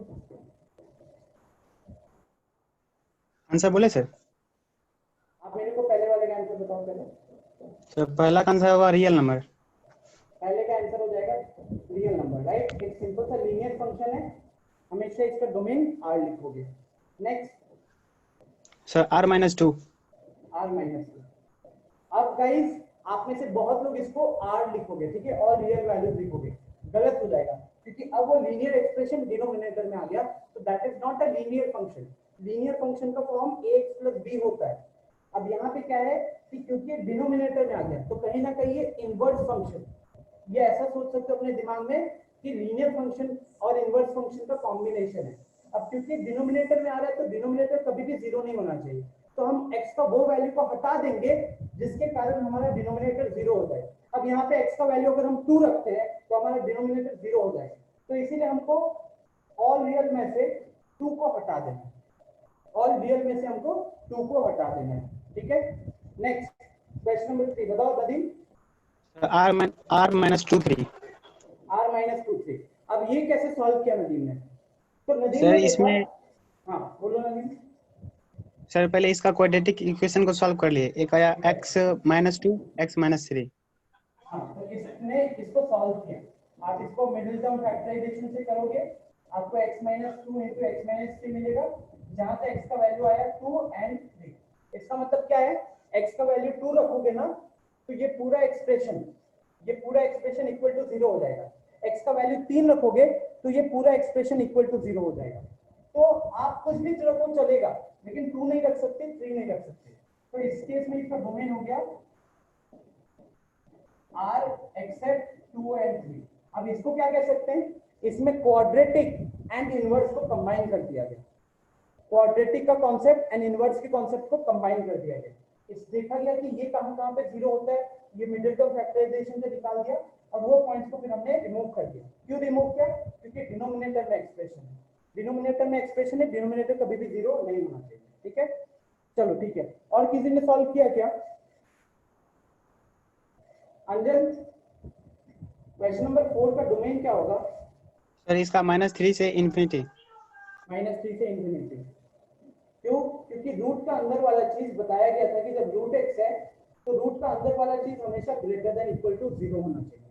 J: आंसर बोले सर?
A: आप मेरे को पहले वाले का आंसर बताओ पहले।
J: सर पहला का आंसर होगा रियल नंबर।
A: पहले का आंसर हो जाएगा रियल नंबर, राइट। एक सिंपल सा लीनियर फंक्शन है, हमेशा इसका डोमेन r लिखोगे। Next
J: sir r-2।
A: r-2। अब गाइस आप में से बहुत लोग इसको r लिखोगे, ठीक है, और रियल वैल्यूज लिखोगे, गलत हो जाएगा क्योंकि अब वो लीनियर एक्सप्रेशन डिनोमिनेटर में आ गया, तो that is not a linear function. Linear function का फॉर्म ax + b होता है। अब यहाँ पे क्या है कि क्योंकि डिनोमिनेटर में आ गया तो कहीं ना कहीं ये इनवर्स फंक्शन, ये ऐसा सोच सकते हो अपने दिमाग में कि लीनियर फंक्शन और इनवर्स फंक्शन का कॉम्बिनेशन है। अब क्योंकि डिनोमिनेटर में आ रहा है तो डिनोमिनेटर कभी भी 0 नहीं होना चाहिए, तो हम x का वो वैल्यू को हटा देंगे जिसके कारण हमारा डिनोमिनेटर 0 हो जाए। अब यहाँ पे x का वैल्यू अगर हम 2 रखते हैं तो हमारा डिनोमिनेटर 0 हो जाएगा, तो इसीलिए हमको ऑल रियल में से 2 को हटा देना है, ऑल रियल में से हमको 2 को हटा देना है, ठीक है। नेक्स्ट क्वेश्चन नंबर 3 बताओ नदीम।
J: r-2 3।
A: r-2 3। अब ये कैसे सॉल्व किया नदीम ने? तो नदीम
J: सर
A: ने
J: इसमें
A: देखा, हाँ बोलो नदीम।
J: सर पहले इसका क्वाड्रेटिक इक्वेशन को सॉल्व कर लिए। एक आया x-2 x-3।
A: हाँ, तो इसने इसको सॉल्व किया। आप इसको मिडिल टर्म फैक्टराइजेशन से करोगे, आपको x-2 into x-3 मिलेगा, जहां से x का वैल्यू आया 2 and 3। इसका मतलब क्या है, x का वैल्यू 2 रखोगे ना तो ये पूरा एक्सप्रेशन इक्वल टू 0 हो जाएगा। x का वैल्यू 3 रखोगे तो ये पूरा एक्सप्रेशन इक्वल टू 0 हो जाएगा। तो आप कुछ भी रखो चलेगा, लेकिन 2 नहीं रख सकते, 3 नहीं रख सकते। तो इस केस में इसका डोमेन हो गया r except 2 and 3। अब इसको क्या कह सकते हैं, इसमें क्वाड्रेटिक एंड इनवर्स को कंबाइन कर दिया गया। क्वाड्रेटिक का कॉन्सेप्ट एंड इनवर्स के कॉन्सेप्ट को कंबाइन कर दिया गया। इस देखा गया कि ये कहां पे 0 होता है, ये मिडिल टर्म फैक्टराइजेशन से निकाल दिया और वो पॉइंट्स को फिर हमने रिमूव कर दिया। क्यों रिमूव किया? क्योंकि डिनोमिनेटर में एक्सप्रेशन है, डिनोमिनेटर कभी भी 0 नहीं होना चाहिए, ठीक है। चलो ठीक है, और किसी ने सॉल्व किया क्या? अंजन, क्वेश्चन नंबर 4 का डोमेन क्या होगा?
J: सर इसका -3 से इन्फिनिटी।
A: -3 से इन्फिनिटी। क्यों? क्योंकि रूट का अंदर वाला चीज बताया गया था कि जब रूट x है तो रूट का अंदर वाला चीज हमेशा ग्रेटर देन इक्वल टू 0 होना चाहिए,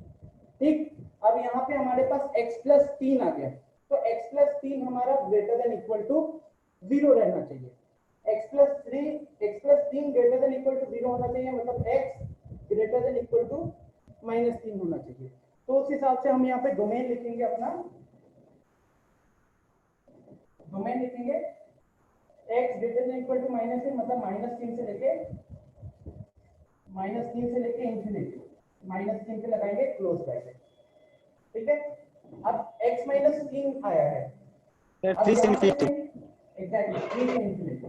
A: ठीक। अब यहाँ पे हमारे पास x + 3 आ गया, तो x + 3 हमारा ग्रेटर देन इक्वल टू 0 रहना चाहिए। x + 3 greater than equal to 0 होना चाहिए, मतलब x greater than equal to -3 होना चाहिए। तो उस हिसाब से हम यहाँ पे डोमेन लिखेंगे, अपना डोमेन लिखेंगे x greater than equal to -3, मतलब -3 से लेके इंफिनिटी, -3 पे लगाएंगे क्लोज ब्रैकेट, ठीक है। अब x - 3 आया है,
J: सर 3 से इन्फिनिटी।
A: एग्जैक्टली 3 से इंफिनिटी,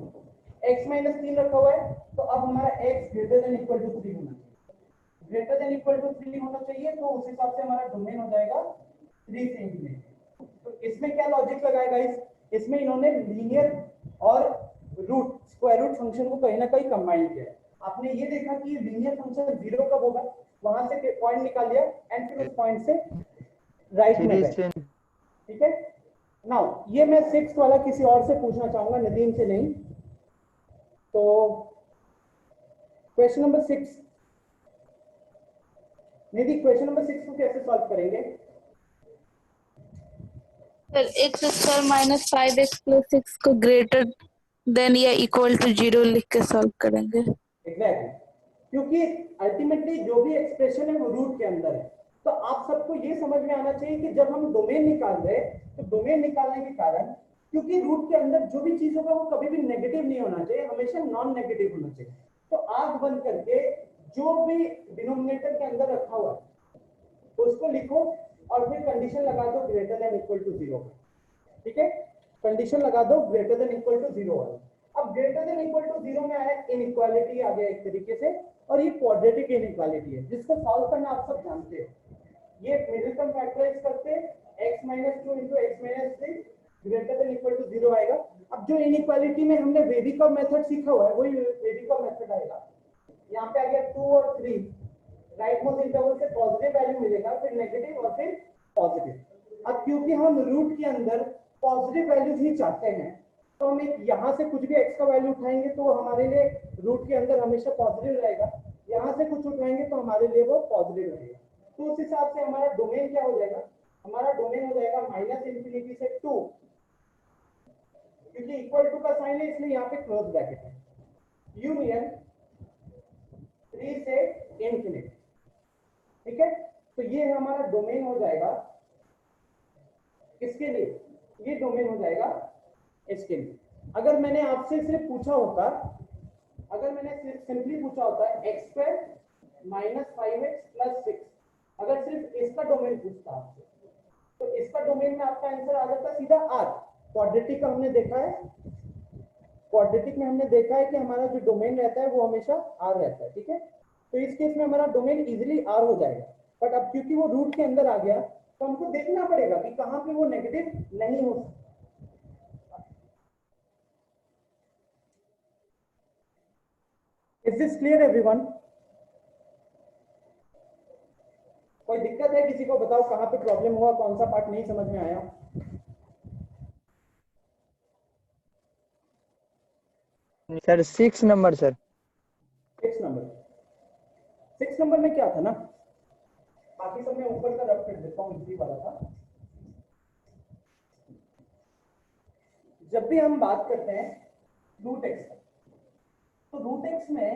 A: x - 3 रखा हुआ है, तो अब हमारा x greater than equal to 3 होना चाहिए। ग्रेटर देन इक्वल टू 3 होना चाहिए, तो उस हिसाब से हमारा डोमेन हो जाएगा 3 से इंफिनिटी। तो इसमें क्या लॉजिक लगाएगा गाइस, इसमें इन्होंने लीनियर और रूट स्क्वायर रूट फंक्शन को कहीं ना कहीं कंबाइन किया है। आपने ये देखा कि लीनियर फंक्शन 0 कब होगा, वहां से पॉइंट निकाल लिया एंड फिर उस पॉइंट से राइट में गए, ठीक है। नाउ ये मैं 6th वाला किसी और से पूछना चाहूंगा, नदीम से नहीं। तो क्वेश्चन नंबर 6, निधि क्वेश्चन नंबर 6 को कैसे सॉल्व करेंगे?
I: सर x² - 5x + 6 को ग्रेटर देन या इक्वल टू 0 लिख के सॉल्व करेंगे।
A: एग्जैक्टली, क्योंकि अल्टीमेटली जो भी एक्सप्रेशन है वो रूट के अंदर है। तो आप सबको ये समझ में आना चाहिए कि जब हम डोमेन निकाल रहे हैं तो डोमेन निकालने के कारण, क्योंकि रूट के अंदर जो भी चीज होगा वो कभी भी नेगेटिव नहीं होना चाहिए, हमेशा नॉन नेगेटिव होना चाहिए। तो आंख बंद करके जो भी डिनोमिनेटर के अंदर रखा हुआ है उसको लिखो और फिर कंडीशन लगा दो ग्रेटर देन इक्वल टू 0। ठीक है, कंडीशन लगा दो ग्रेटर देन इक्वल टू 0 वाला। अब ग्रेटर देन इक्वल टू 0 में आया इनइक्वालिटी आ गया एक तरीके से, और ये क्वाड्रेटिक इनइक्वालिटी है जिसको सॉल्व करना आप सब जानते हो। ये मिडिल टर्म फैक्टराइज करते x - 2 * x - 3 greater than equal to 0 आएगा। अब जो इनइक्वालिटी में हमने वेबिकव मेथड सीखा हुआ है वही वेबिकव मेथड आएगा। यहाँ पे आ गया 2 और 3, राइट मोस्ट इंटरवल से पॉजिटिव वैल्यू मिलेगा, फिर नेगेटिव और फिर पॉजिटिव। अब क्योंकि हम रूट के अंदर पॉजिटिव वैल्यूज ही चाहते हैं तो हम एक यहाँ से कुछ भी x का वैल्यू उठाएंगे तो वो हमारे लिए रूट के अंदर हमेशा पॉजिटिव रहेगा, यहाँ से कुछ उठाएंगे तो हमारे लिए वो पॉजिटिव रहेगा। तो उस हिसाब से हमारा डोमेन क्या हो जाएगा, हमारा डोमेन हो जाएगा -∞ से 2, क्योंकि इक्वल टू का साइन है इसलिए यहाँ पे क्लोज ब्रैकेट है, यूनियन 3 से ∞। ठीक है, तो ये हमारा डोमेन हो जाएगा किसके लिए, ये डोमेन हो जाएगा इसके लिए। अगर मैंने आपसे सिर्फ पूछा होता, अगर मैंने सिंपली पूछा होता x² - 5x + 6, अगर सिर्फ इसका डोमेन पूछता आपसे तो इसका डोमेन में आपका आंसर आ जाता सीधा r। क्वाड्रेटिक का हमने देखा है, क्वाड्रेटिक में हमने देखा है कि हमारा जो डोमेन रहता है वो हमेशा r रहता है। ठीक है, तो इस केस में हमारा डोमेन इजीली r हो जाएगा। बट अब क्योंकि वो रूट के अंदर आ गया तो हमको देखना पड़ेगा कि कहां पे वो नेगेटिव नहीं हो सकता। Is this clear everyone? कोई दिक्कत है किसी को, बताओ कहां पे प्रॉब्लम हुआ, कौन सा पार्ट नहीं समझ में आया?
E: Sir 6 number sir.
A: 6 नंबर में क्या था ना, बाकी सब मैं ऊपर का रफ कर देता हूँ, इसी वाला था। जब भी हम बात करते हैं रूट एक्स, तो रूट एक्स में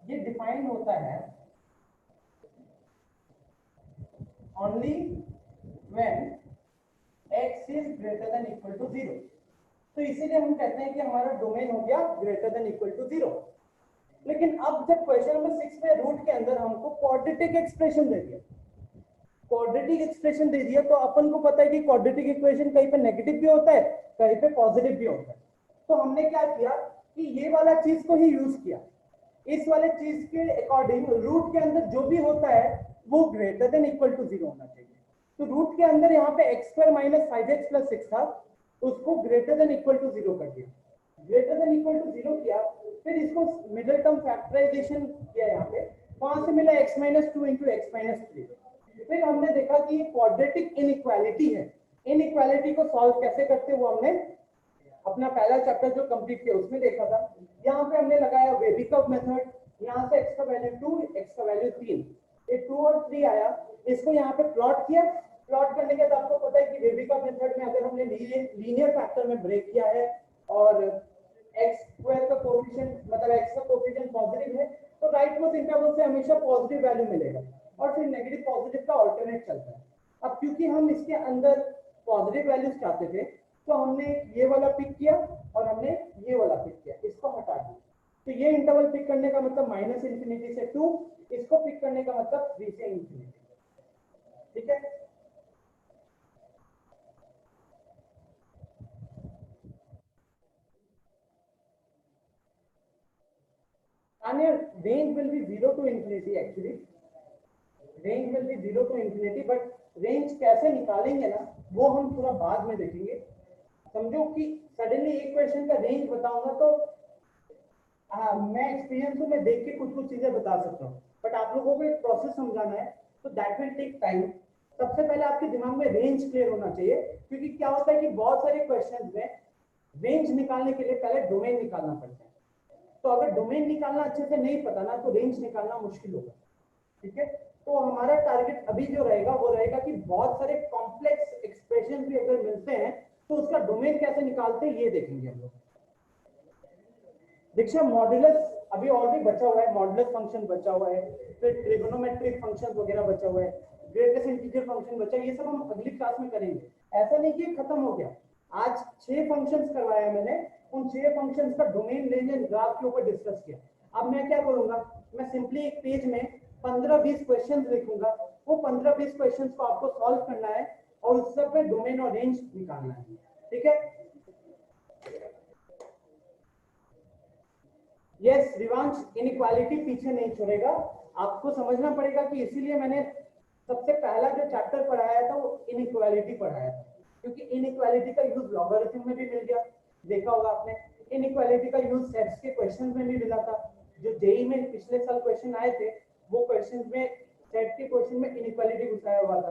A: ये डिफाइन होता है only when x is greater than equal to 0। तो इसीलिए हम कहते हैं कि हमारा डोमेन हो गया ग्रेटर देन इक्वल टू 0। लेकिन अब जब क्वेश्चन नंबर 6 में रूट के अंदर हमको क्वाड्रेटिक एक्सप्रेशन दे दिया, क्वाड्रेटिक एक्सप्रेशन दे दिया, तो अपन को पता है कि क्वाड्रेटिक इक्वेशन कहीं पे नेगेटिव भी होता है, कहीं पे पॉजिटिव भी होता है। तो हमने क्या किया कि ये वाला चीज को ही यूज किया, इस वाले चीज के अकॉर्डिंग रूट के अंदर जो भी होता है वो ग्रेटर देन इक्वल टू 0 होना चाहिए। तो रूट के अंदर यहाँ पे x² - 5x + 6 था, उसको ग्रेटर देन इक्वल टू 0 कर दिया, ग्रेटर देन इक्वल टू 0 किया, फिर इसको मिडिल टर्म फैक्टराइजेशन किया, यहाँ पे वहां से मिला x - 2 * x - 3। फिर हमने देखा कि ये क्वाड्रेटिक इनइक्वालिटी है, इनइक्वालिटी को सॉल्व कैसे करते वो हमने अपना पहला चैप्टर जो कंप्लीट किया उसमें देखा था। यहाँ पे हमने लगाया वेबिकव मेथड, यहाँ से x का वैल्यू 2, x का वैल्यू 3, ये 2 और 3 आया, इसको यहाँ पे प्लॉट किया। प्लॉट करने के बाद आपको पता है कि वेबिकव मेथड में अगर हमने लीनियर फैक्टर में ब्रेक किया है और x² का कोएफिशिएंट मतलब x का कोएफिशिएंट पॉजिटिव है तो राइट मोस्ट इंटरवल से हमेशा पॉजिटिव वैल्यू मिलेगा और फिर नेगेटिव पॉजिटिव का अल्टरनेट चलता है। अब क्योंकि हम इसके अंदर पॉजिटिव वैल्यूज चाहते थे तो हमने ये वाला पिक किया और हमने ये वाला पिक किया, इसको हटा दिया। तो ये इंटरवल पिक करने का मतलब -∞ से 2, इसको पिक करने का मतलब 3 से ∞। ठीक है, and range will be 0 to infinity actually, range will be 0 to infinity, but range कैसे निकालेंगे ना वो हम थोड़ा बाद में देखेंगे। समझो कि सडनली एक क्वेश्चन का रेंज बताऊंगा तो मैं एक्सपीरियंस से मैं देख के कुछ चीजें बता सकता हूँ, बट आप लोगों को एक प्रोसेस समझाना है तो दैट विल टेक टाइम। सबसे पहले आपके दिमाग में रेंज क्लियर होना चाहिए, क्योंकि क्या होता है कि बहुत सारे क्वेश्चंस में रेंज निकालने के लिए पहले डोमेन निकालना पड़ता है। तो अगर डोमेन निकालना अच्छे से नहीं पता ना तो रेंज निकालना मुश्किल होगा। ठीक है, तो हमारा टारगेट अभी जो रहेगा वो रहेगा कि बहुत सारे कॉम्प्लेक्स एक्सप्रेशन भी अगर मिलते हैं तो उसका डोमेन कैसे निकालते हैं ये देखेंगे हम लोग। देखिए मॉड्यूलस अभी और भी बचा हुआ है, मॉड्यूलस फंक्शन बचा हुआ है, फिर ट्रिगोनोमेट्रिक फंक्शन वगैरह बचा हुआ है, ग्रेटेस्ट इंटीजर फंक्शन बचा है, ये सब हम अगली क्लास में करेंगे। ऐसा नहीं कि खत्म हो गया, आज 6 फंक्शंस करवाया मैंने, उन 6 फंक्शंस का डोमेन लेने ग्राफ के ऊपर डिस्कस किया। अब मैं क्या करूंगा, मैं सिंपली एक पेज में 15-20 क्वेश्चंस लिखूंगा, वो 15-20 क्वेश्चन को आपको सॉल्व करना है और उस सब में डोमेन और रेंज निकालना है, ठीक है। यस रिवांश, इनइक्वालिटी पीछे नहीं छोड़ेगा, आपको समझना पड़ेगा कि इसीलिए मैंने सबसे पहला जो चैप्टर पढ़ाया था वो इनइक्वालिटी पढ़ाया था, क्योंकि इनइक्वालिटी का यूज लॉगरिथम में भी मिल गया, देखा होगा आपने। इनइक्वालिटी का यूज सेट्स के क्वेश्चन में भी मिला था, जो जेई में पिछले साल क्वेश्चन आए थे वो क्वेश्चन में सेट के क्वेश्चन में इनइक्वालिटी घुसाया हुआ था।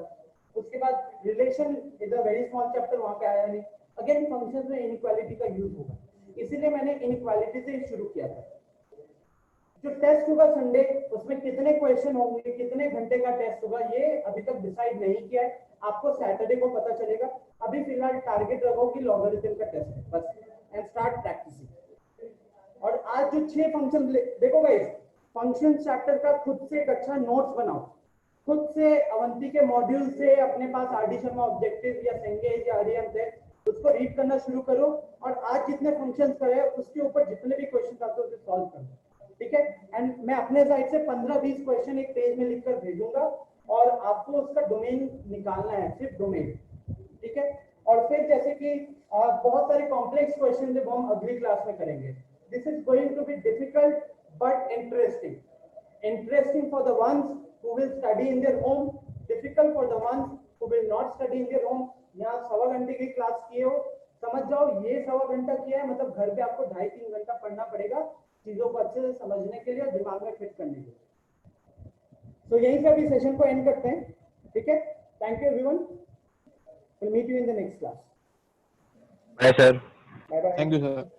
A: उसके बाद relation is a very small chapter, वहां पे आया नहीं। अगेन फंक्शंस में इनइक्वालिटी का यूज होगा, इसीलिए मैंने इनइक्वालिटी से शुरू किया था। जो टेस्ट होगा संडे, उसमें कितने क्वेश्चन होंगे, कितने घंटे का टेस्ट होगा, ये अभी तक डिसाइड नहीं किया है, आपको सैटरडे को पता चलेगा। अभी फिलहाल टारगेट रखो कि लॉगरिथम का टेस्ट है बस, एंड स्टार्ट प्रैक्टिसिंग। और आज जो 6 फंक्शन देखो गाइस, फंक्शन चैप्टर का खुद से एक अच्छा नोट्स बनाओ, खुद से अवंती के मॉड्यूल से, अपने पास आर डी शर्मा ऑब्जेक्टिव या सेंगेज या अरिहंत है, उसको रीड करना शुरू करो और आज जितने फंक्शंस करे उसके ऊपर जितने भी क्वेश्चन आते हैं उसे सॉल्व करो, ठीक है। एंड मैं अपने साइड से 15-20 क्वेश्चन एक पेज में लिखकर भेजूंगा और आपको उसका डोमेन निकालना है, सिर्फ डोमेन, ठीक है। और फिर जैसे कि बहुत सारे कॉम्प्लेक्स क्वेश्चन है वो हम अगली क्लास में करेंगे। This is going to be difficult but interesting, interesting for the ones who will study in their home, difficult for the ones who will not study in their home। यहाँ 1.25 घंटे की क्लास किए हो, समझ जाओ ये 1.25 घंटा किया है, मतलब घर पे आपको 2.5-3 घंटा पढ़ना पड़ेगा चीजों को अच्छे से समझने के लिए और दिमाग में फिट करने के लिए। तो यहीं से अभी सेशन को एंड करते हैं, ठीक है। Thank you everyone, will meet you in the next class.
G: Bye sir.
A: Bye bye.
F: Thank you sir.